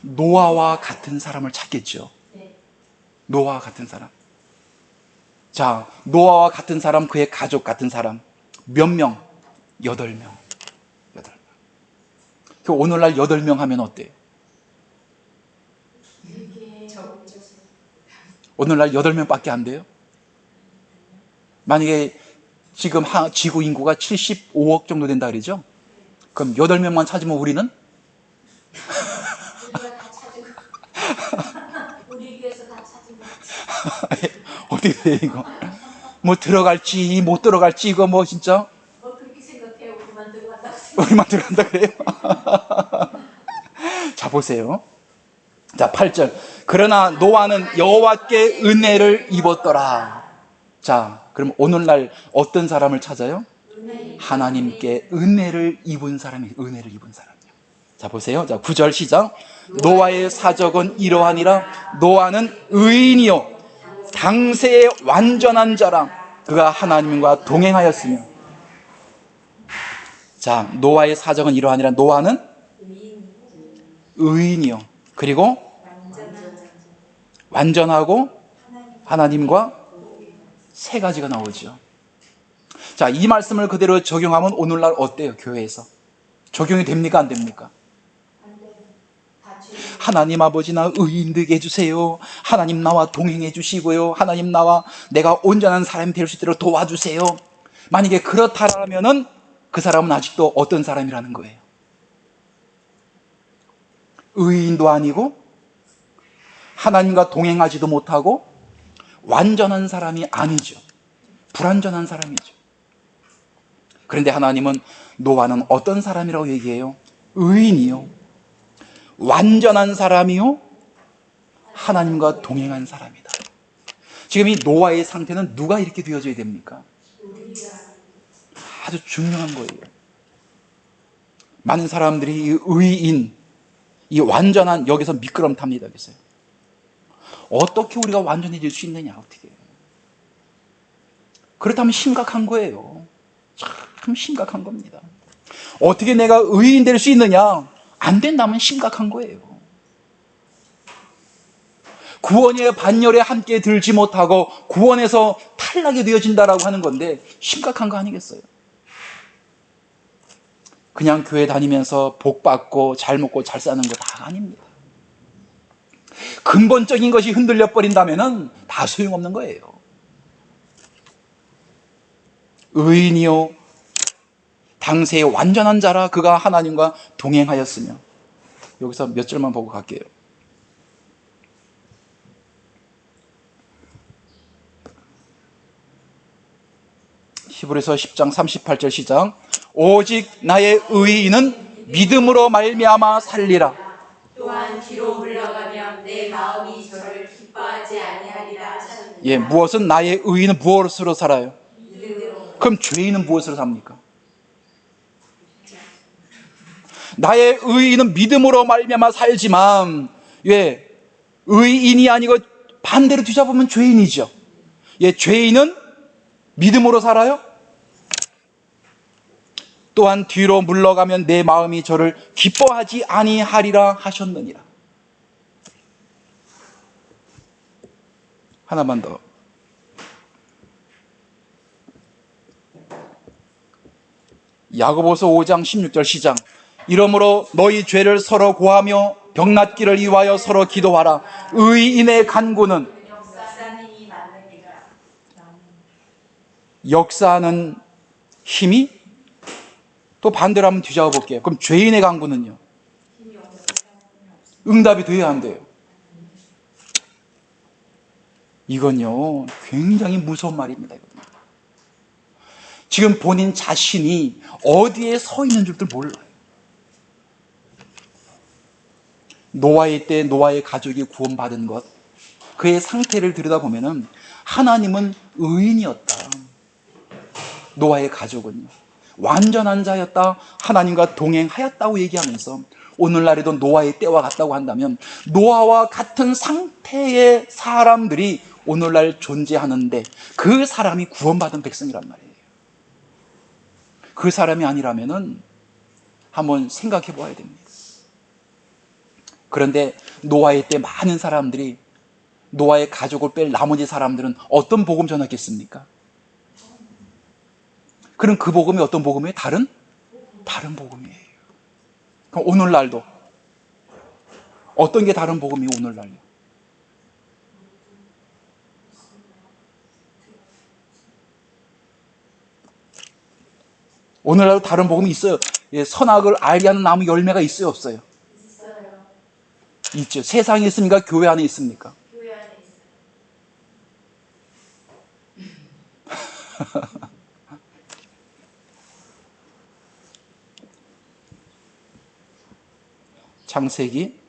노아와 같은 사람을 찾겠죠. 노아와 같은 사람. 자, 노아와 같은 사람, 그의 가족 같은 사람 몇 명? 8명. 8명. 그 오늘날 8명 하면 어때요? 오늘날 8명밖에 안 돼요? 만약에 지금 지구 인구가 75억 정도 된다 그러죠? 그럼 8명만 찾으면 우리는? 우리가 다 찾은 거. 우리 위해서 다 찾은 거. 어떻게 돼 이거? 뭐 들어갈지 못 들어갈지 이거 뭐 진짜 뭐 그렇게 생각해요. 그만 들어간다고 생각. 우리만 들어간다 그래요? 자 보세요. 자 8절 그러나 노아는 여호와께 은혜를 입었더라. 자 그럼 오늘날 어떤 사람을 찾아요? 하나님께 은혜를 입은 사람이 은혜를 입은 사람이요. 자 보세요. 자 9절 시작. 노아의 사적은 이러하니라. 노아는 의인이요 당세의 완전한 자라. 그가 하나님과 동행하였으며. 자 노아의 사적은 이러하니라. 노아는 의인이요 그리고 완전하고 하나님과 세 가지가 나오죠. 자, 이 말씀을 그대로 적용하면 오늘날 어때요? 교회에서 적용이 됩니까? 안 됩니까? 하나님 아버지 나 의인 되게 해주세요. 하나님 나와 동행해 주시고요. 하나님 나와 내가 온전한 사람이 될 수 있도록 도와주세요. 만약에 그렇다라면은 그 사람은 아직도 어떤 사람이라는 거예요? 의인도 아니고 하나님과 동행하지도 못하고 완전한 사람이 아니죠. 불완전한 사람이죠. 그런데 하나님은 노아는 어떤 사람이라고 얘기해요? 의인이요 완전한 사람이요 하나님과 동행한 사람이다. 지금 이 노아의 상태는 누가 이렇게 되어져야 됩니까? 아주 중요한 거예요. 많은 사람들이 이 의인, 이 완전한 여기서 미끄럼 탑니다. 그래서 어떻게 우리가 완전해질 수 있느냐 어떻게? 그렇다면 심각한 거예요. 참 심각한 겁니다. 어떻게 내가 의인 될 수 있느냐? 안 된다면 심각한 거예요. 구원의 반열에 함께 들지 못하고 구원에서 탈락이 되어진다라고 하는 건데 심각한 거 아니겠어요? 그냥 교회 다니면서 복 받고 잘 먹고 잘 사는 거 다 아닙니다. 근본적인 것이 흔들려 버린다면은 다 소용없는 거예요. 의인이요 당세의 완전한 자라. 그가 하나님과 동행하였으며. 여기서 몇 절만 보고 갈게요. 히브리서 10장 38절 시작. 오직 나의 의인은 믿음으로 말미암아 살리라. 또한 뒤로 물러가면 내 마음이 저를 기뻐하지 아니하리라 하셨느니라. 예, 무엇은 나의 의인은 무엇으로 살아요? 믿음으로. 그럼 죄인은 무엇으로 삽니까? 나의 의인은 믿음으로 말미암아 살지만, 왜 의인이 아니고 반대로 뒤져보면 죄인이죠. 예, 죄인은 믿음으로 살아요? 또한 뒤로 물러가면 내 마음이 저를 기뻐하지 아니하리라 하셨느니라. 하나만 더. 야고보서 5장 16절 시작. 이러므로 너희 죄를 서로 고하며 병낫기를 위하여 서로 기도하라. 의인의 간구는 역사님이 만듭니다. 역사하는 힘이, 또 반대로 한번 뒤져봐 볼게요. 그럼 죄인의 간구는요? 응답이 돼야 안 돼요. 이건요 굉장히 무서운 말입니다. 지금 본인 자신이 어디에 서 있는 줄도 몰라요. 노아의 때 노아의 가족이 구원받은 것, 그의 상태를 들여다보면 하나님은 의인이었다. 노아의 가족은요 완전한 자였다, 하나님과 동행하였다고 얘기하면서 오늘날에도 노아의 때와 같다고 한다면 노아와 같은 상태의 사람들이 오늘날 존재하는데 그 사람이 구원받은 백성이란 말이에요. 그 사람이 아니라면은 한번 생각해 봐야 됩니다. 그런데 노아의 때 많은 사람들이, 노아의 가족을 뺄 나머지 사람들은 어떤 복음 전했겠습니까? 그럼 그 복음이 어떤 복음이에요? 다른 복음이에요. 그럼 오늘날도 어떤 게 다른 복음이에요? 오늘날요? 오늘날도 다른 복음이 있어요. 예, 선악을 알게 하는 나무 열매가 있어요, 없어요? 있어요. 있죠. 세상에 있습니까? 교회 안에 있습니까? 교회 안에 있어요. 창세기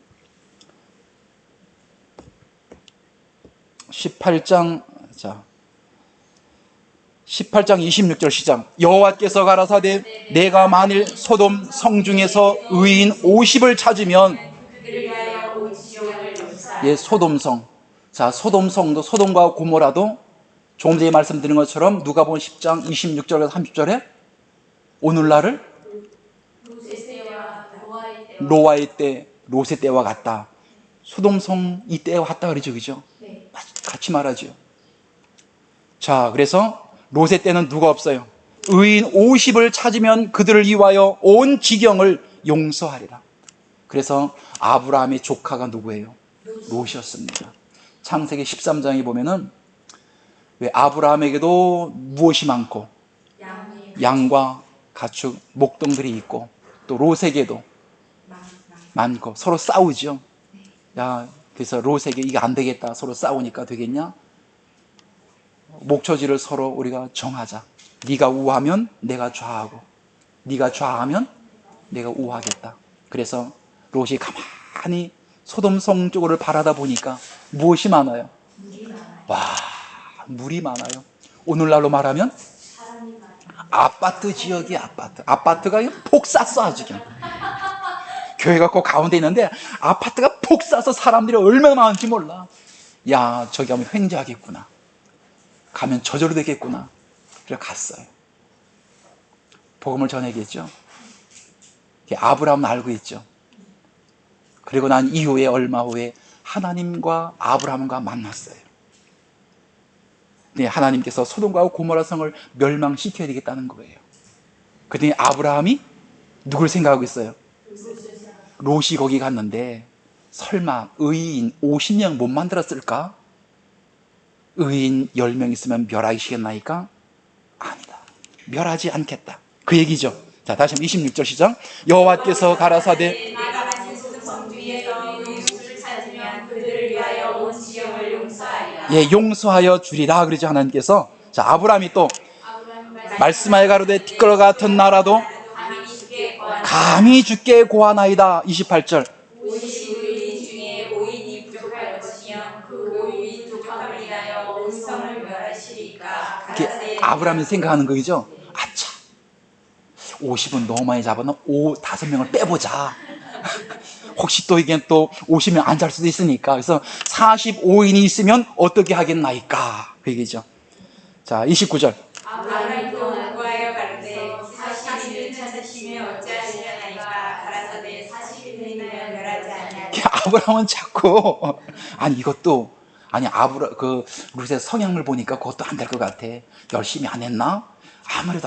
18장 26절 시작. 여호와께서 가라사대 내가 만일 소돔 성 중에서 의인 50을 찾으면, 그들을 위하여 온 지옥을 용서하라. 예, 소돔성. 자, 소돔성도, 소돔과 고모라도 조금 전에 말씀드린 것처럼 누가복음 10장 26절에서 30절에 오늘날을 노아의 때, 롯의 때와 같다. 소돔성 이 때와 같다 그러죠, 그죠? 네. 같이 말하죠. 자, 그래서 롯의 때는 누가 없어요? 의인 50을 찾으면 그들을 위하여 온 지경을 용서하리라. 그래서 아브라함의 조카가 누구예요? 롯이었습니다. 창세기 13장에 보면은 왜 아브라함에게도 무엇이 많고, 양과 가축, 목동들이 있고, 또 롯에게도 많고 서로 싸우죠. 야, 그래서 롯에게 이게 안 되겠다, 서로 싸우니까 되겠냐? 목초지를 서로 우리가 정하자. 네가 우하면 내가 좌하고, 네가 좌하면 내가 우하겠다. 그래서 롯이 가만히 소돔성 쪽으로 바라다 보니까 무엇이 많아요? 물이 많아요. 와, 물이 많아요. 오늘날로 말하면 사람이 많아요. 아파트 지역이 아파트가 폭 쌌어. 아주 그냥 교회가 그 가운데 있는데 아파트가 폭 싸서 사람들이 얼마나 많은지 몰라. 야, 저기 가면 횡재하겠구나, 가면 저절로 되겠구나. 그래서 갔어요. 복음을 전하겠죠. 아브라함은 알고 있죠. 그리고 난 이후에 얼마 후에 하나님과 아브라함과 만났어요. 네, 하나님께서 소돔과 고모라 성을 멸망시켜야 되겠다는 거예요. 그랬더니 아브라함이 누굴 생각하고 있어요? 롯이 거기 갔는데 설마 의인 50명 못 만들었을까? 의인 10명 있으면 멸하시겠나이까? 아니다, 멸하지 않겠다, 그 얘기죠. 자, 다시 한번 26절 시작. 여호와께서 가라사대 내가 만진 소돔성 중에서 의인 50을 찾으면 그들을 위하여 온 지옥을 용서하리라. 예, 용서하여 주리라 그러죠, 하나님께서. 자, 아브라함이 또 말씀하여 가로되 티끌 같은 나라도 감히 주께 고하나이다. 28절. 50의인 중에 5인이 부족할 것이면 그 5인이 부족함을 인하여 온 성을 멸하시리까. 이렇게 아브라함이 생각하는 거죠. 아차, 50은 너무 많이 잡아서 5명을 빼보자. 혹시 또 이게 또 50명 안 잘 수도 있으니까. 그래서 45인이 있으면 어떻게 하겠나이까. 그 얘기죠. 자, 29절. 아브라함이 또 구하여 가로되 40인을 찾으시며 어찌하시려나이까 가라사대 40인을 인하여 멸하지 아니하리라. 아브라함은 자꾸 아니 이것도 아니 룻의 성향을 보니까 그것도 안 될 것 같아. 열심히 안 했나?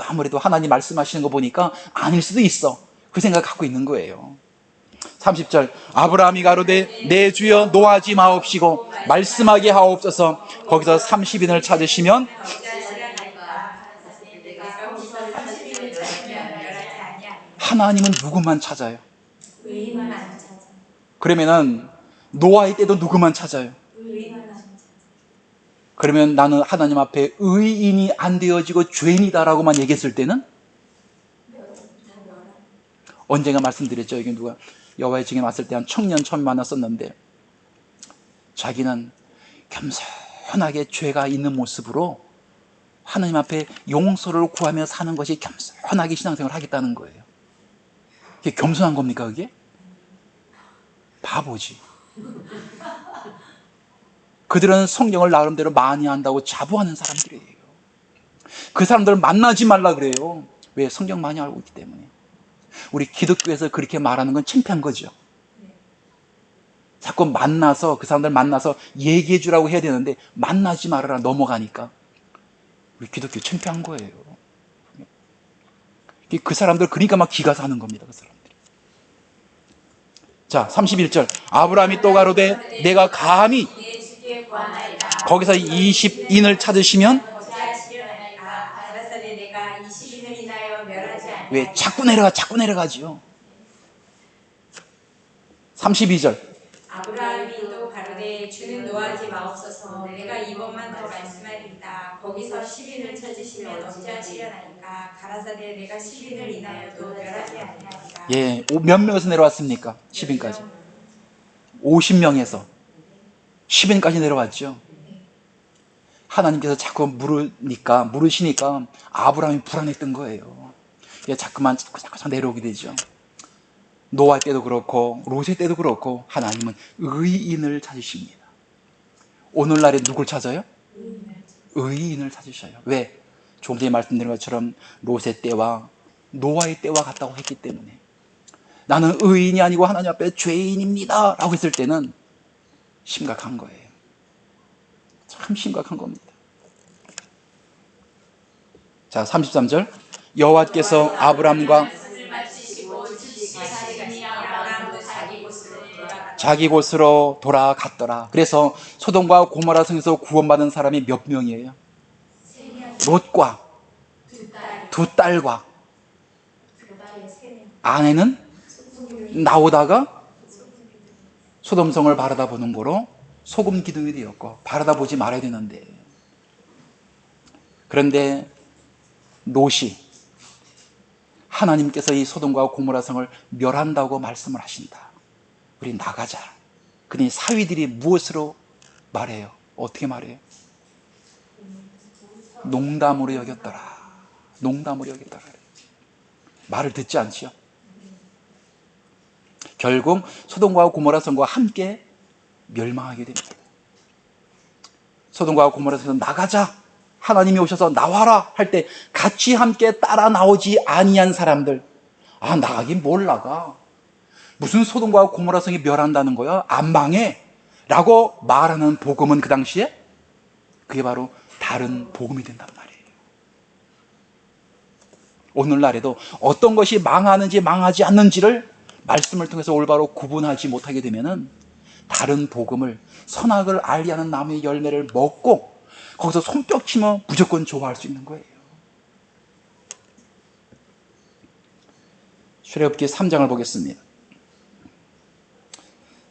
아무래도 하나님 말씀하시는 거 보니까 아닐 수도 있어. 그 생각 갖고 있는 거예요. 30절. 아브라함이 가로되 내 주여 노하지 마옵시고 말씀하게 하옵소서. 거기서 30인을 찾으시면 어찌하시려나이까 가라사대 내가 거기서 30인을 찾으면 멸하지 아니하리라. 하나님은 누구만 찾아요? 의인만 찾아. 그러면은 노아의 때도 누구만 찾아요? 의인만 찾아. 그러면 나는 하나님 앞에 의인이 안 되어지고 죄인이다라고만 얘기했을 때는 언젠가 말씀드렸죠. 이게 누가 여호와의 증인 왔을 때 한 청년 처음 만났었는데 자기는 겸손하게 죄가 있는 모습으로 하나님 앞에 용서를 구하며 사는 것이 겸손하게 신앙생활을 하겠다는 거예요. 그게 겸손한 겁니까 그게? 바보지. 그들은 성경을 나름대로 많이 한다고 자부하는 사람들이에요. 그 사람들을 만나지 말라 그래요. 왜? 성경 많이 알고 있기 때문에. 우리 기독교에서 그렇게 말하는 건 창피한 거죠. 자꾸 만나서 그 사람들 만나서 얘기해 주라고 해야 되는데 만나지 말아라 넘어가니까 우리 기독교 창피한 거예요. 그 사람들 그러니까 막 기가 사는 겁니다. 그 사람들이. 자, 31절. 아브라함이 또 가로되 내가 감히 내 주께 구하나이다. 거기서 20인을 찾으시면 어찌하시려나이까 가라사대 내가 20인을 인하여 멸하지 아니하리라. 왜 자꾸 내려가지요. 32절. 아브라함이 또 가로되 주는 노하지 마옵소서. 내가 이번만 더 말씀하리이다. 거기서 10인을 찾으시면 어찌하시려나이까 가라사대 내가 10인을 인하여도 멸하지 아니하리라. 예, 몇 명에서 내려왔습니까? 10인까지. 50명에서 10인까지 내려왔죠. 하나님께서 자꾸 물으시니까 아브라함이 불안했던 거예요. 자꾸만 내려오게 되죠. 노아 때도 그렇고 롯의 때도 그렇고 하나님은 의인을 찾으십니다. 오늘날에 누굴 찾아요? 의인을 찾으셔요. 왜? 조금 전에 말씀드린 것처럼 롯의 때와 노아의 때와 같다고 했기 때문에 나는 의인이 아니고 하나님 앞에 죄인입니다 라고 했을 때는 심각한 거예요. 참 심각한 겁니다. 자, 33절. 여호와께서 아브람과 말씀을 마치시고 70살이 아브라함도 자기 곳으로 돌아갔더라. 그래서 소돔과 고모라 성에서 구원받은 사람이 몇 명이에요? 롯과 두 딸과 아내는 나오다가 소돔성을 바라다 보는 거로 소금 기둥이 되었고 바라다 보지 말아야 되는데 그런데 롯이 하나님께서 이 소돔과 고모라 성을 멸한다고 말씀을 하신다. 우리 나가자. 그러니 사위들이 무엇으로 말해요? 어떻게 말해요? 농담으로 여겼더라. 농담으로 여겼더라. 말을 듣지 않지요. 결국 소돔과 고모라 성과 함께 멸망하게 됩니다. 소돔과 고모라 성에서 나가자. 하나님이 오셔서 나와라 할 때 같이 함께 따라 나오지 아니한 사람들. 아, 나가긴 뭘 나가. 무슨 소돔과 고모라 성이 멸한다는 거야? 안 망해 라고 말하는 복음은 그 당시에 그게 바로 다른 복음이 된단 말이에요. 오늘날에도 어떤 것이 망하는지 망하지 않는지를 말씀을 통해서 올바로 구분하지 못하게 되면은 다른 복음을 선악을 알리하는 나무의 열매를 먹고 거기서 손뼉치며 무조건 좋아할 수 있는 거예요. 출애굽기 3장을 보겠습니다.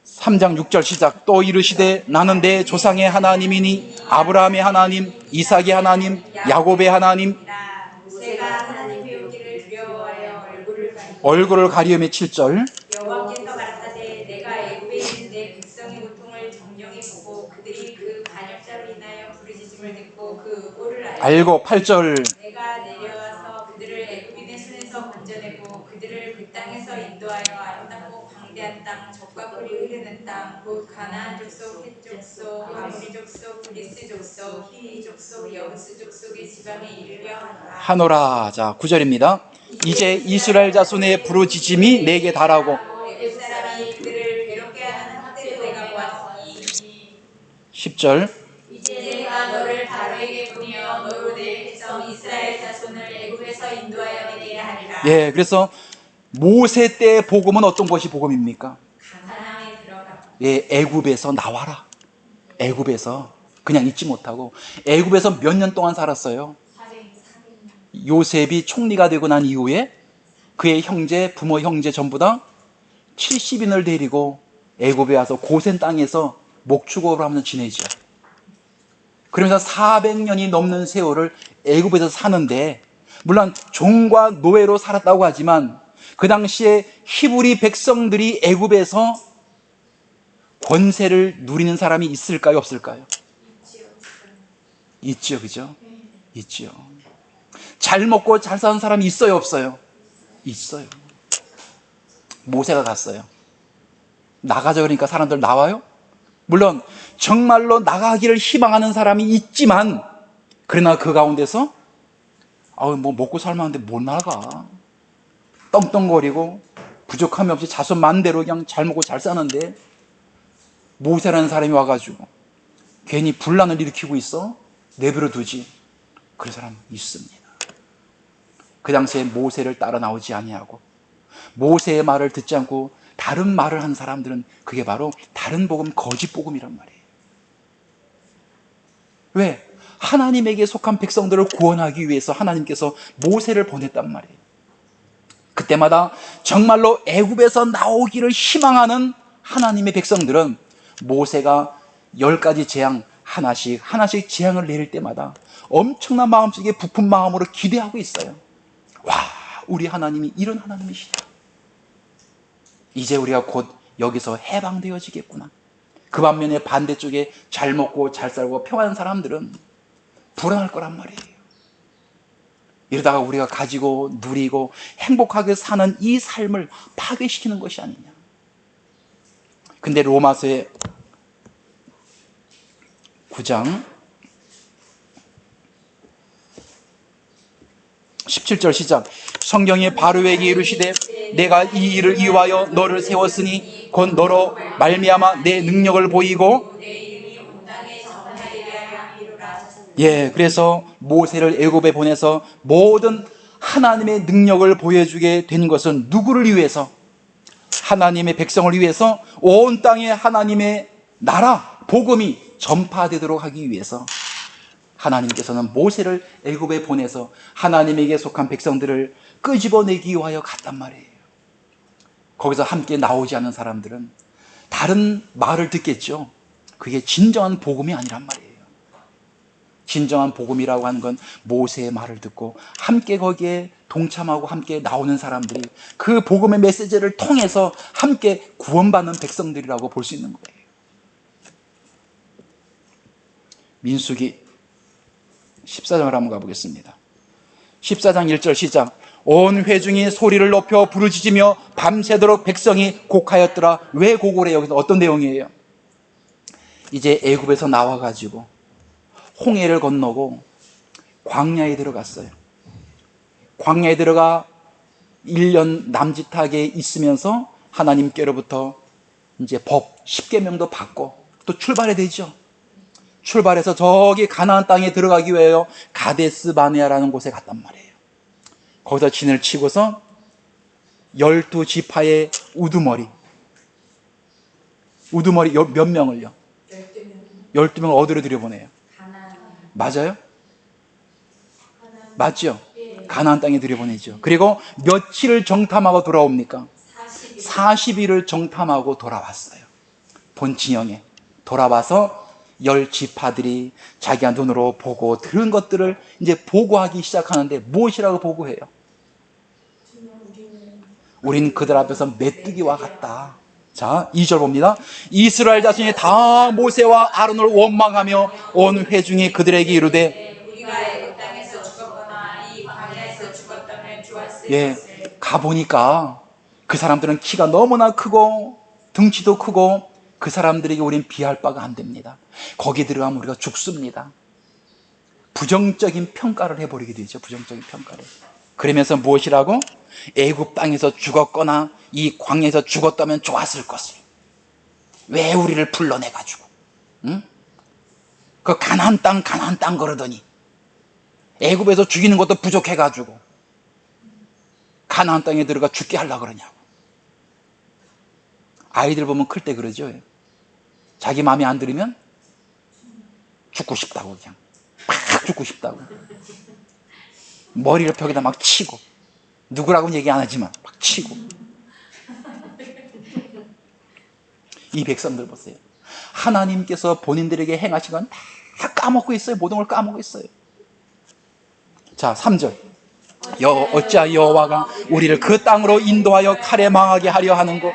3장 6절 시작. 또 이르시되 나는 내 조상의 하나님이니 아브라함의 하나님, 이삭의 하나님, 야곱의 하나님. 모세가 하나님 배우기를 두려워하여 얼굴을 가리우며 7절. 여호와께서 가라사대 내가 애굽에 있는 내 백성의 고통을 정령히 보고 그들이 그 반역자로 인하여 부르짖음을 듣고 그 의를 알고 8절. 내가 내려와서 그들을 애굽인의 손에서 건져내 땅, 젖과 꿀이 흐르는 땅, 곧 가나안 족속, 헷 족속, 아모리 족속, 그리스 족속, 히위 족속, 여부스 족속의 지방에 이르려 하노라. 하노라. 자, 9절입니다. 이제 이스라엘 자손의 부르짖음이 내게 달하고. 애굽 사람이 그들을 괴롭게 하는 학대도 내가 보았으니 10절. 이제 내가 너를 바로에게 보내어 너로 내 백성 이스라엘 자손을 애굽에서 인도하여 내게 하리라. 예, 그래서 모세 때의 복음은 어떤 것이 복음입니까? 가나안에 들어가. 예, 애굽에서 나와라. 애굽에서 그냥 있지 못하고 애굽에서 몇 년 동안 살았어요. 요셉이 총리가 되고 난 이후에 그의 형제, 부모 형제 전부 다 70인을 데리고 애굽에 와서 고센 땅에서 목축업을 하면서 지내죠. 그러면서 400년이 넘는 세월을 애굽에서 사는데, 물론 종과 노예로 살았다고 하지만 그 당시에 히브리 백성들이 애굽에서 권세를 누리는 사람이 있을까요, 없을까요? 있죠, 그죠? 있죠. 잘 먹고 잘 사는 사람이 있어요, 없어요? 있어요. 모세가 갔어요. 나가자 그러니까 사람들 나와요? 물론 정말로 나가기를 희망하는 사람이 있지만, 그러나 그 가운데서 뭐 먹고 살만한데 못 나가. 떵떵거리고 부족함이 없이 자손 만대로 그냥 잘 먹고 잘 사는데 모세라는 사람이 와가지고 괜히 분란을 일으키고 있어? 내버려 두지. 그런 사람 있습니다. 그 당시에 모세를 따라 나오지 아니하고 모세의 말을 듣지 않고 다른 말을 한 사람들은 그게 바로 다른 복음, 거짓 복음이란 말이에요. 왜? 하나님에게 속한 백성들을 구원하기 위해서 하나님께서 모세를 보냈단 말이에요. 그때마다 정말로 애굽에서 나오기를 희망하는 하나님의 백성들은 모세가 10가지 재앙 하나씩 재앙을 내릴 때마다 엄청난 마음속에 부푼 마음으로 기대하고 있어요. 와, 우리 하나님이 이런 하나님이시다. 이제 우리가 곧 여기서 해방되어지겠구나. 그 반면에 반대쪽에 잘 먹고 잘 살고 평안한 사람들은 불안할 거란 말이에요. 이러다가 우리가 가지고 누리고 행복하게 사는 이 삶을 파괴시키는 것이 아니냐. 근데 로마서의 9장 17절 시작. 성경에 바로에게 이르시되 내가 이 일을 이유하여 너를 세웠으니 곧 너로 말미암아 내 능력을 보이고. 예, 그래서 모세를 애굽에 보내서 모든 하나님의 능력을 보여주게 된 것은 누구를 위해서? 하나님의 백성을 위해서, 온 땅에 하나님의 나라, 복음이 전파되도록 하기 위해서 하나님께서는 모세를 애굽에 보내서 하나님에게 속한 백성들을 끄집어내기 위하여 갔단 말이에요. 거기서 함께 나오지 않은 사람들은 다른 말을 듣겠죠. 그게 진정한 복음이 아니란 말이에요. 진정한 복음이라고 하는 건 모세의 말을 듣고 함께 거기에 동참하고 함께 나오는 사람들이 그 복음의 메시지를 통해서 함께 구원받는 백성들이라고 볼 수 있는 거예요. 민수기 14장을 한번 가보겠습니다. 14장 1절 시작. 온 회중이 소리를 높여 부르짖으며 밤새도록 백성이 곡하였더라. 왜 곡을 해요? 여기서 어떤 내용이에요? 이제 애굽에서 나와가지고 홍해를 건너고 광야에 들어갔어요. 광야에 들어가 1년 남짓하게 있으면서 하나님께로부터 이제 법 10계명도 받고 또 출발해야 되죠. 출발해서 저기 가나안 땅에 들어가기 위하여 가데스 바네아라는 곳에 갔단 말이에요. 거기서 진을 치고서 12지파의 우두머리 몇 명을요? 12명을 어디로 들여보내요? 맞아요? 맞죠? 가나안 땅에 들여보내죠. 그리고 며칠을 정탐하고 돌아옵니까? 40일을 정탐하고 돌아왔어요. 본 진영에 돌아와서 10지파들이 자기가 눈으로 보고 들은 것들을 이제 보고하기 시작하는데 무엇이라고 보고해요? 우린 그들 앞에서 메뚜기와 같다. 자, 2절 봅니다. 이스라엘 자손이 다 모세와 아론을 원망하며 온 회중이 그들에게 이르되 우리가 애굽 땅에서 죽었거나 이 광야에서 죽었다면 좋았을 예, 것을. 가보니까 그 사람들은 키가 너무나 크고 등치도 크고 그 사람들에게 우린 비할 바가 안 됩니다. 거기 들어가면 우리가 죽습니다. 부정적인 평가를 해버리게 되죠. 부정적인 평가를. 그러면서 무엇이라고? 애굽 땅에서 죽었거나 이 광야에서 죽었다면 좋았을 것을. 왜 우리를 불러내가지고, 응? 그 가나안 땅 그러더니 애굽에서 죽이는 것도 부족해가지고 가나안 땅에 들어가 죽게 하려고 그러냐고. 아이들 보면 클 때 그러죠. 자기 마음에 안 들으면 죽고 싶다고, 그냥 막 죽고 싶다고. 머리를 벽에다 막 치고, 누구라고는 얘기 안 하지만 막 치고. 이 백성들 보세요. 하나님께서 본인들에게 행하신 건 다 까먹고 있어요. 모든 걸 까먹고 있어요. 자, 3절. 어찌하여 여호와가 우리를 그 땅으로 인도하여 칼에 망하게 하려 하는고.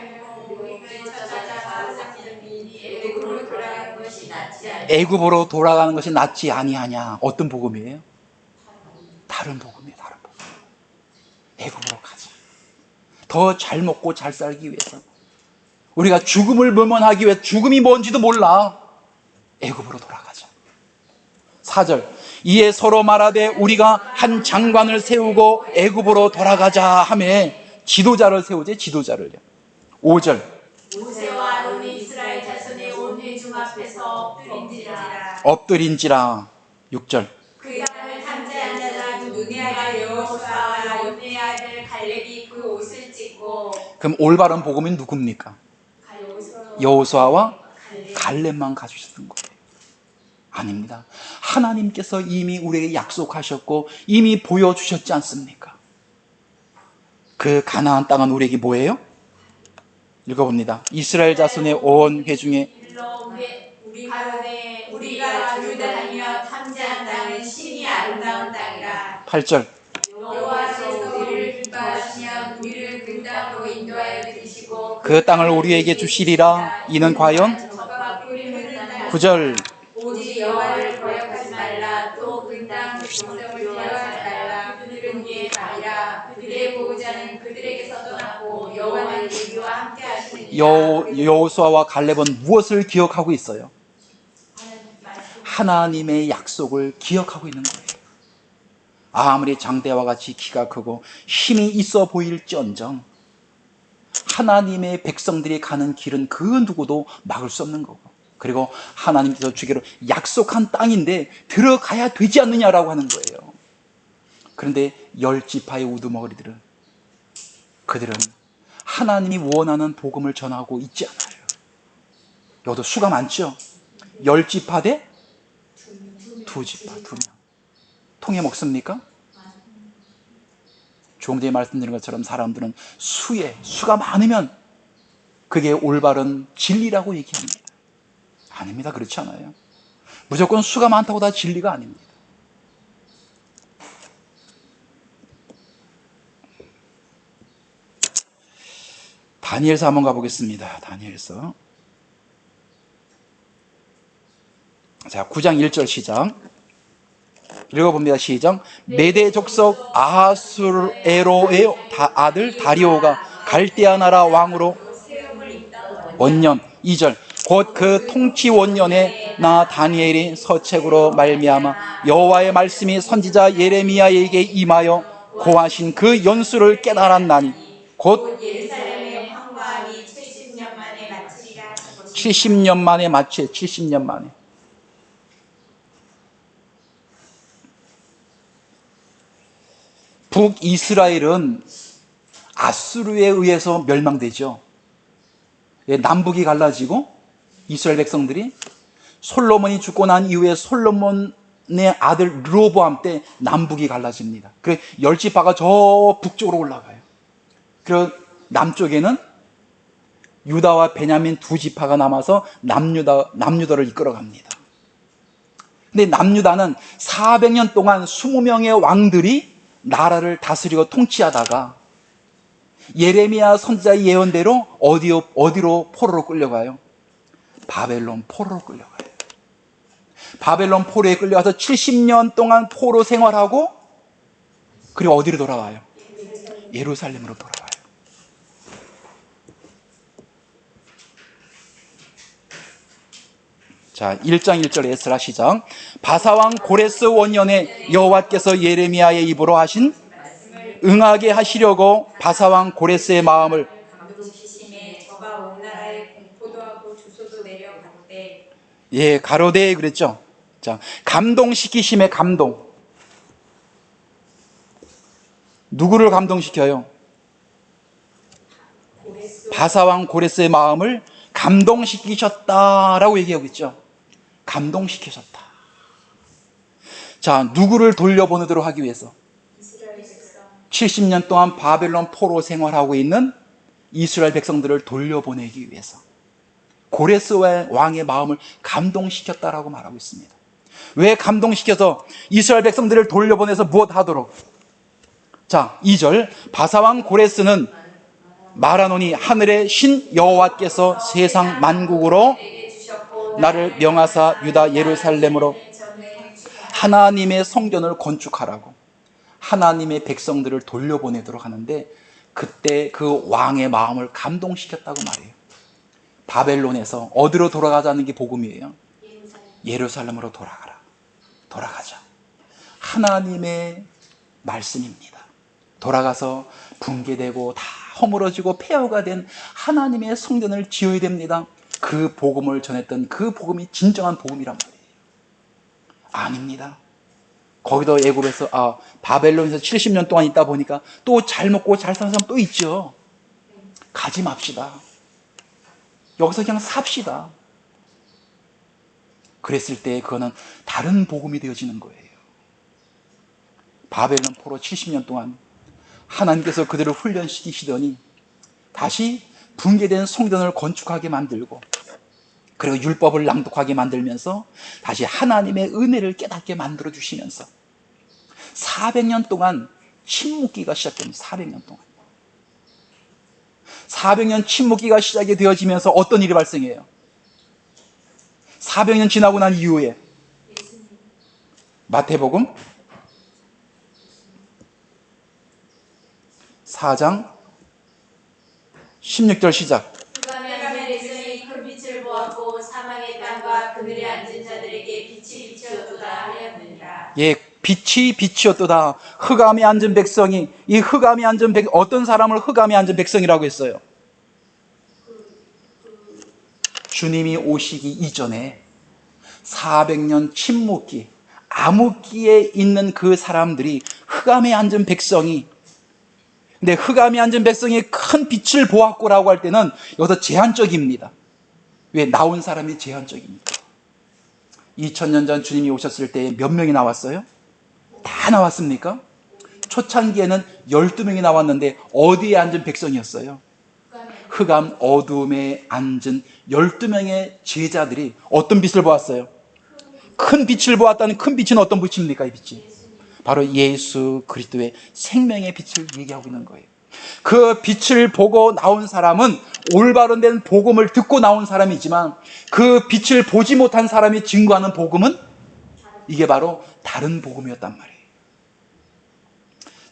애굽으로 돌아가는 것이 낫지 아니하냐. 어떤 복음이에요? 다른 복음이에요. 다른 복음. 애굽으로 가자. 더 잘 먹고 잘 살기 위해서, 우리가 죽음을 모면하기 위해, 죽음이 뭔지도 몰라, 애굽으로 돌아가자. 4절. 이에 서로 말하되 우리가 한 장관을 세우고 애굽으로 돌아가자 하며 지도자를 세우지. 지도자를요. 5절. 모세와 아론이 이스라엘 자손의 온 회중 앞에서 엎드린지라. 엎드린지라. 6절. 그 땅을 탐지한 자는 눈의 아들 여호수아와 염리의 아들 갈렙이 그 옷을 찢고. 그럼 올바른 복음은 누굽니까? 여호수아와 갈렙만 가주셨던 거예요. 아닙니다. 하나님께서 이미 우리에게 약속하셨고 이미 보여주셨지 않습니까? 그 가나안 땅은 우리에게 뭐예요? 읽어봅니다. 이스라엘 자손의 온 회중에 우리가 두루다니며 탐지한 땅은 신이 아름다운 땅이라. 8절. 여호와께서 우리를 기뻐하시면 우리를 그 땅으로 인도하여 드리시고 그 땅을 우리에게 주시리라. 이는 과연. 9절. 오직 여호와를 거역하지 말라. 또 그 땅 백성을 두려워하지 말라. 그들은 이에 가리라. 그들의 보호자는 그들에게서 떠났고 여호와는 우리와 함께 하시느니라. 여호수아와 갈렙은 무엇을 기억하고 있어요? 하나님의 약속을 기억하고 있는 거예요. 아무리 장대와 같이 키가 크고 힘이 있어 보일지언정 하나님의 백성들이 가는 길은 그 누구도 막을 수 없는 거고, 그리고 하나님께서 주기로 약속한 땅인데 들어가야 되지 않느냐라고 하는 거예요. 그런데 10지파의 우두머리들은, 그들은 하나님이 원하는 복음을 전하고 있지 않아요. 여기도 수가 많죠. 10지파 대 2지파, 2명. 통에 먹습니까? 조금 전에 말씀드린 것처럼 사람들은 수가 많으면 그게 올바른 진리라고 얘기합니다. 아닙니다. 그렇지 않아요. 무조건 수가 많다고 다 진리가 아닙니다. 다니엘서 한번 가보겠습니다. 다니엘서. 자, 9장 1절 시작. 읽어봅니다. 시작. 메대 족속 아하수에로의 아들 다리오가 갈대아 나라 왕으로 원년. 2절. 곧 그 통치 원년에 나 다니엘이 서책으로 말미암아 여호와의 말씀이 선지자 예레미야에게 임하여 고하신 그 연수를 깨달았나니 곧 예루살렘의 황무함이 70년 만에 마치리라. 70년 만에 마치 70년 만에. 북이스라엘은 아수르에 의해서 멸망되죠. 남북이 갈라지고 이스라엘 백성들이 솔로몬이 죽고 난 이후에 솔로몬의 아들 르호보암 때 남북이 갈라집니다. 그래서 10지파가 저 북쪽으로 올라가요. 그리고 남쪽에는 유다와 베냐민 2지파가 남아서 남유다를 이끌어갑니다. 근데 남유다는 400년 동안 20명의 왕들이 나라를 다스리고 통치하다가 예레미야 선지자의 예언대로 어디로 포로로 끌려가요? 바벨론 포로로 끌려가요. 바벨론 포로에 끌려가서 70년 동안 포로 생활하고, 그리고 어디로 돌아와요? 예루살렘으로 돌아와요. 자, 1장 1절 에스라 시작. 바사왕 고레스 원년에 여호와께서 예레미야의 입으로 하신 응하게 하시려고 바사왕 고레스의 마음을 감동시심에 저가 온 나라에 공포도 하고 주소도 내려가되 예, 가로되 그랬죠. 자, 감동시키심의 감동. 누구를 감동시켜요? 바사왕 고레스의 마음을 감동시키셨다라고 얘기하고 있죠. 감동시키셨다. 자, 누구를 돌려보내도록 하기 위해서? 70년 동안 바벨론 포로 생활하고 있는 이스라엘 백성들을 돌려보내기 위해서 고레스 왕의 마음을 감동시켰다라고 말하고 있습니다. 왜 감동시켜서 이스라엘 백성들을 돌려보내서 무엇 하도록? 자, 2절. 바사왕 고레스는 말하노니 하늘의 신 여호와께서 세상 만국으로 나를 명하사 유다 예루살렘으로 하나님의 성전을 건축하라고, 하나님의 백성들을 돌려보내도록 하는데, 그때 그 왕의 마음을 감동시켰다고 말해요. 바벨론에서 어디로 돌아가자는 게 복음이에요? 예루살렘으로 돌아가자. 하나님의 말씀입니다. 돌아가서 붕괴되고 다 허물어지고 폐허가 된 하나님의 성전을 지어야 됩니다. 그 복음을 전했던 그 복음이 진정한 복음이란 말이에요. 아닙니다. 거기도 애굽에서 바벨론에서 70년 동안 있다 보니까 또 잘 먹고 잘 사는 사람 또 있죠. 가지 맙시다. 여기서 그냥 삽시다. 그랬을 때 그거는 다른 복음이 되어지는 거예요. 바벨론 포로 70년 동안 하나님께서 그들을 훈련시키시더니 다시 붕괴된 성전을 건축하게 만들고, 그리고 율법을 낭독하게 만들면서 다시 하나님의 은혜를 깨닫게 만들어 주시면서 400년 동안 침묵기가 시작됩니다. 400년 동안. 400년 침묵기가 시작이 되어지면서 어떤 일이 발생해요? 400년 지나고 난 이후에 마태복음 4장 16절 시작. 그가면 백성이 큰 빛을 보았고 사망의 땅과 그늘에 앉은 자들에게 빛이 비치었도다 하였느니라. 예, 빛이 빛이었도다. 흑암에 앉은 백성이, 이 흑암에 앉은 어떤 사람을 흑암에 앉은 백성이라고 했어요? 주님이 오시기 이전에 400년 침묵기, 암흑기에 있는 그 사람들이 흑암에 앉은 백성이, 근데 흑암에 앉은 백성이 큰 빛을 보았고라고 할 때는 여기서 제한적입니다. 왜? 나온 사람이 제한적입니다. 2000년 전 주님이 오셨을 때 몇 명이 나왔어요? 다 나왔습니까? 초창기에는 12명이 나왔는데 어디에 앉은 백성이었어요? 흑암 어두움에 앉은 12명의 제자들이 어떤 빛을 보았어요? 큰 빛을 보았다는 큰 빛은 어떤 빛입니까? 이 빛이 바로 예수 그리스도의 생명의 빛을 얘기하고 있는 거예요. 그 빛을 보고 나온 사람은 올바른 된 복음을 듣고 나온 사람이지만, 그 빛을 보지 못한 사람이 증거하는 복음은 이게 바로 다른 복음이었단 말이에요.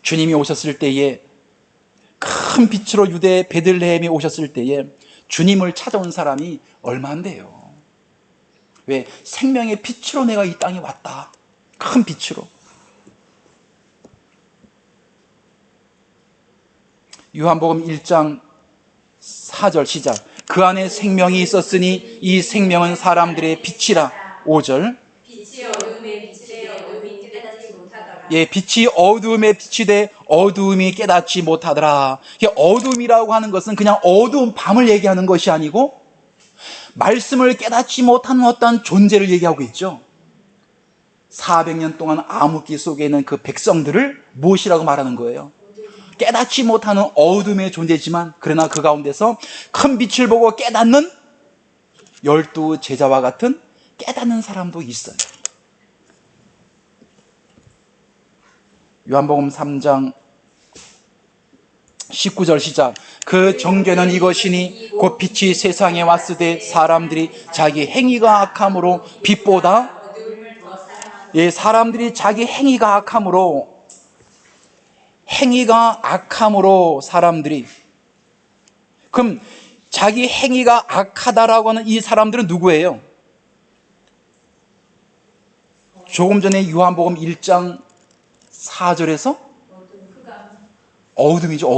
주님이 오셨을 때에, 큰 빛으로 유대 베들레헴에 오셨을 때에 주님을 찾아온 사람이 얼마 안 돼요. 왜? 생명의 빛으로 내가 이 땅에 왔다. 큰 빛으로. 요한복음 1장 4절 시작. 그 안에 생명이 있었으니 이 생명은 사람들의 빛이라. 5절. 빛이 어둠에 빛이 어둠이 깨닫지 못하더라. 예, 빛이 어두움에 빛이 돼 어두움이 깨닫지 못하더라. 어둠이라고 하는 것은 그냥 어두운 밤을 얘기하는 것이 아니고 말씀을 깨닫지 못하는 어떤 존재를 얘기하고 있죠. 400년 동안 암흑기 속에 있는 그 백성들을 무엇이라고 말하는 거예요? 깨닫지 못하는 어둠의 존재지만, 그러나 그 가운데서 큰 빛을 보고 깨닫는 12 제자와 같은 깨닫는 사람도 있어요. 요한복음 3장 19절 시작. 그 정죄는 이것이니 곧 빛이 세상에 왔으되 사람들이 자기 행위가 악함으로 빛보다, 예, 사람들이 자기 행위가 악함으로 사람들이, 그럼 자기 행위가 악하다라고 하는 이 사람들은 누구예요? 조금 전에 요한복음 1장 4절에서 어둠이죠.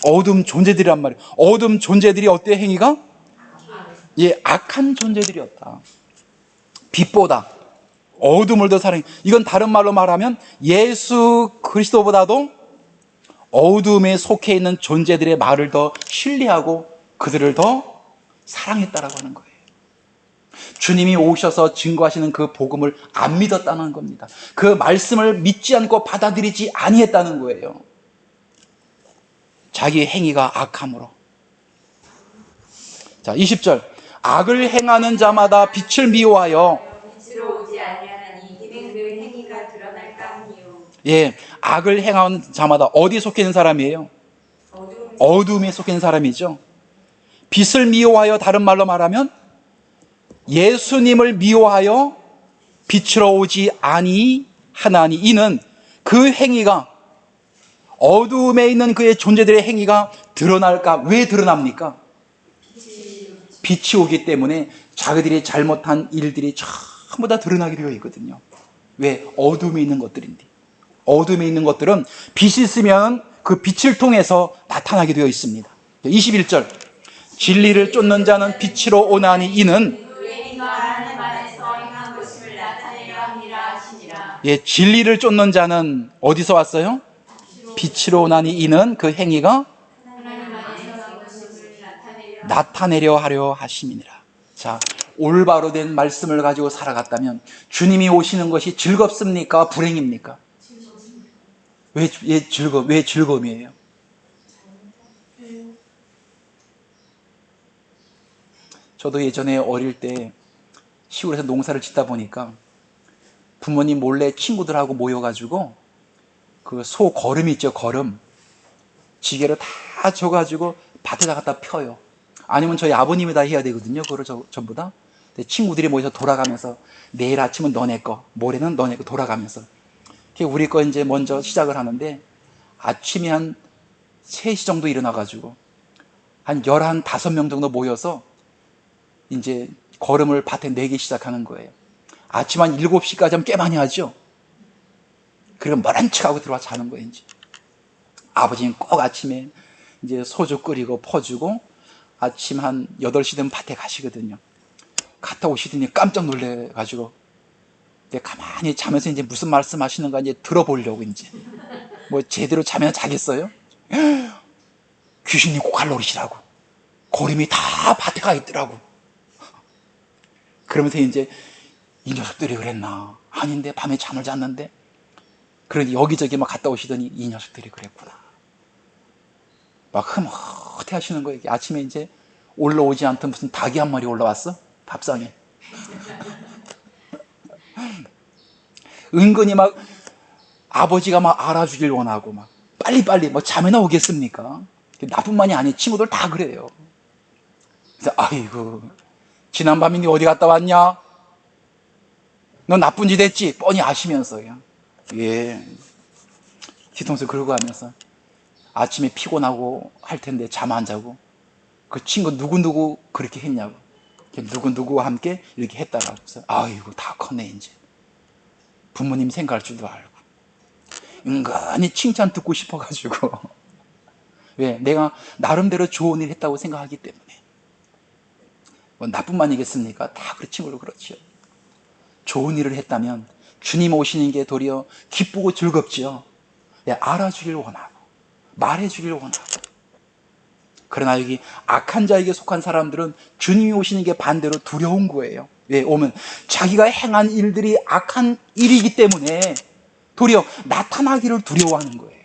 어둠 존재들이란 말이에요. 어둠 존재들이 어때요? 행위가? 예, 악한 존재들이었다. 빛보다 어둠을 더 사랑해. 이건 다른 말로 말하면 예수 그리스도보다도 어둠에 속해 있는 존재들의 말을 더 신뢰하고 그들을 더 사랑했다라고 하는 거예요. 주님이 오셔서 증거하시는 그 복음을 안 믿었다는 겁니다. 그 말씀을 믿지 않고 받아들이지 아니했다는 거예요. 자기의 행위가 악함으로. 자, 20절. 악을 행하는 자마다 빛을 미워하여 빛으로 오지 아니하나니 이는 그 행위가 드러날까 하니요. 예, 악을 행하는 자마다 어디에 속해 있는 사람이에요? 어둠에 속해 있는 사람이죠. 빛을 미워하여 다른 말로 말하면 예수님을 미워하여 빛으로 오지 아니하나니 이는 그 행위가 어둠에 있는 그의 존재들의 행위가 드러날까? 왜 드러납니까? 빛이 오기 때문에 자기들이 잘못한 일들이 전부 다 드러나게 되어 있거든요. 왜? 어둠에 있는 것들인데. 어둠에 있는 것들은 빛이 있으면 그 빛을 통해서 나타나게 되어 있습니다. 21절. 진리를 쫓는 자는 빛으로 오나니 이는 예, 진리를 쫓는 자는 어디서 왔어요? 빛으로 오나니 이는 그 행위가 나타내려 하려 하심이니라. 자, 올바로 된 말씀을 가지고 살아갔다면 주님이 오시는 것이 즐겁습니까? 불행입니까? 왜 즐거움이에요? 저도 예전에 어릴 때 시골에서 농사를 짓다 보니까 부모님 몰래 친구들하고 모여가지고 그 소 거름 있죠, 거름. 지게를 다 져가지고 밭에다 갖다 펴요. 아니면 저희 아버님이 다 해야 되거든요, 그걸 전부 다. 친구들이 모여서 돌아가면서 내일 아침은 너네 거, 모레는 너네 거 돌아가면서. 우리 거 이제 먼저 시작을 하는데 아침에 한 3시 정도 일어나가지고 한 15명 정도 모여서 이제 걸음을 밭에 내기 시작하는 거예요. 아침 한 7시까지 하면 꽤 많이 하죠. 그리고 머란 척하고 들어와 자는 거예요, 이제. 아버지는 꼭 아침에 이제 소주 끓이고 퍼주고 아침 한 8시 되면 밭에 가시거든요. 갔다 오시더니 깜짝 놀래가지고 가만히 자면서 이제 무슨 말씀 하시는가 이제 들어보려고 이제. 뭐 제대로 자면 자겠어요? 귀신이 고갈 노릇이라고. 고름이 다 밭에 가 있더라고. 그러면서 이제 이 녀석들이 그랬나? 아닌데 밤에 잠을 잤는데? 그러니 여기저기 막 갔다 오시더니 이 녀석들이 그랬구나. 막 흐뭇해 하시는 거예요. 아침에 이제 올라오지 않던 무슨 닭이 한 마리 올라왔어? 밥상에. 은근히 막 아버지가 막 알아주길 원하고 막 빨리빨리 뭐 잠에나 오겠습니까? 나뿐만이 아니 친구들 다 그래요. 그래서 아이고 지난밤에 니 어디 갔다 왔냐? 너 나쁜 짓 했지? 뻔히 아시면서요. 예. 뒤통수 긁고 하면서 아침에 피곤하고 할 텐데 잠 안 자고 그 친구 누구누구 그렇게 했냐고. 누구누구와 함께 이렇게 했다라고. 그래서 아이고 다 컸네 이제. 부모님 생각할 줄도 알고. 은근히 칭찬 듣고 싶어가지고. 왜? 내가 나름대로 좋은 일 했다고 생각하기 때문에. 뭐 나뿐만이겠습니까? 다 그 친구도 그렇지요. 좋은 일을 했다면 주님 오시는 게 도리어 기쁘고 즐겁지요. 예, 알아주길 원하고 말해주길 원하고. 그러나 여기 악한 자에게 속한 사람들은 주님이 오시는 게 반대로 두려운 거예요. 왜? 오면 자기가 행한 일들이 악한 일이기 때문에 도리어 나타나기를 두려워하는 거예요.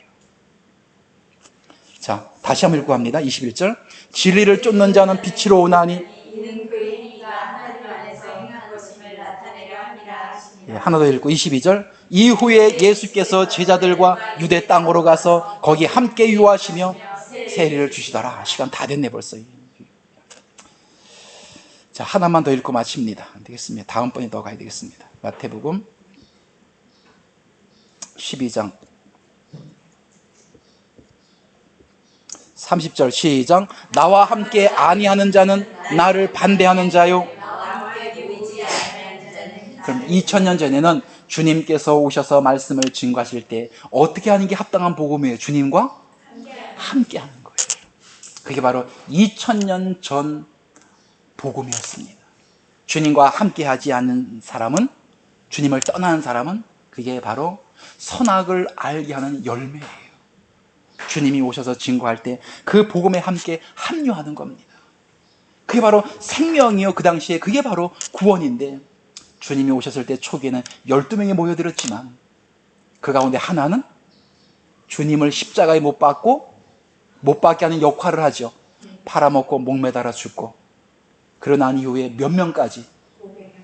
자, 다시 한번 읽고 합니다. 21절. 진리를 쫓는 자는 빛으로 오나니 이는 그의 행위가 하나님 안에서 행한 것임을 나타내려 함이라 하십니다. 예, 하나 더 읽고 22절. 이후에 예수께서 제자들과 유대 땅으로 가서 거기 함께 유하시며 세례를 주시더라. 시간 다 됐네 벌써. 자, 하나만 더 읽고 마칩니다. 안 되겠습니다. 다음번에 더 가야 되겠습니다. 마태복음 12장 30절 시작. 나와 함께 아니하는 자는 나를 반대하는 자요. 그럼 2000년 전에는 주님께서 오셔서 말씀을 증거하실 때 어떻게 하는 게 합당한 복음이에요? 주님과 함께 하는 거예요. 그게 바로 2000년 전 복음이었습니다. 주님과 함께 하지 않는 사람은, 주님을 떠나는 사람은 그게 바로 선악을 알게 하는 열매예요. 주님이 오셔서 증거할 때 그 복음에 함께 합류하는 겁니다. 그게 바로 생명이요. 그 당시에 그게 바로 구원인데, 주님이 오셨을 때 초기에는 12명이 모여들었지만 그 가운데 하나는 주님을 십자가에 못 박게 하는 역할을 하죠. 팔아먹고 목매달아 죽고, 그러난 이후에 몇 명까지?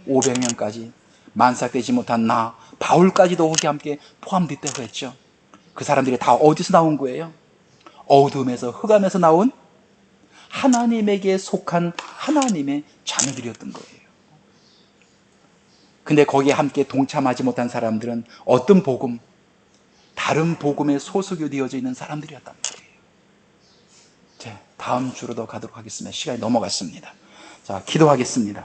500명까지, 만삭되지 못한 나 바울까지도 거기 함께 포함됐다고 했죠. 그 사람들이 다 어디서 나온 거예요? 어둠에서, 흑암에서 나온 하나님에게 속한 하나님의 자녀들이었던 거예요. 근데 거기에 함께 동참하지 못한 사람들은 어떤 복음? 다른 복음에 소속이 되어져 있는 사람들이었단 말이에요. 자, 다음 주로 더 가도록 하겠습니다. 시간이 넘어갔습니다. 자, 기도하겠습니다.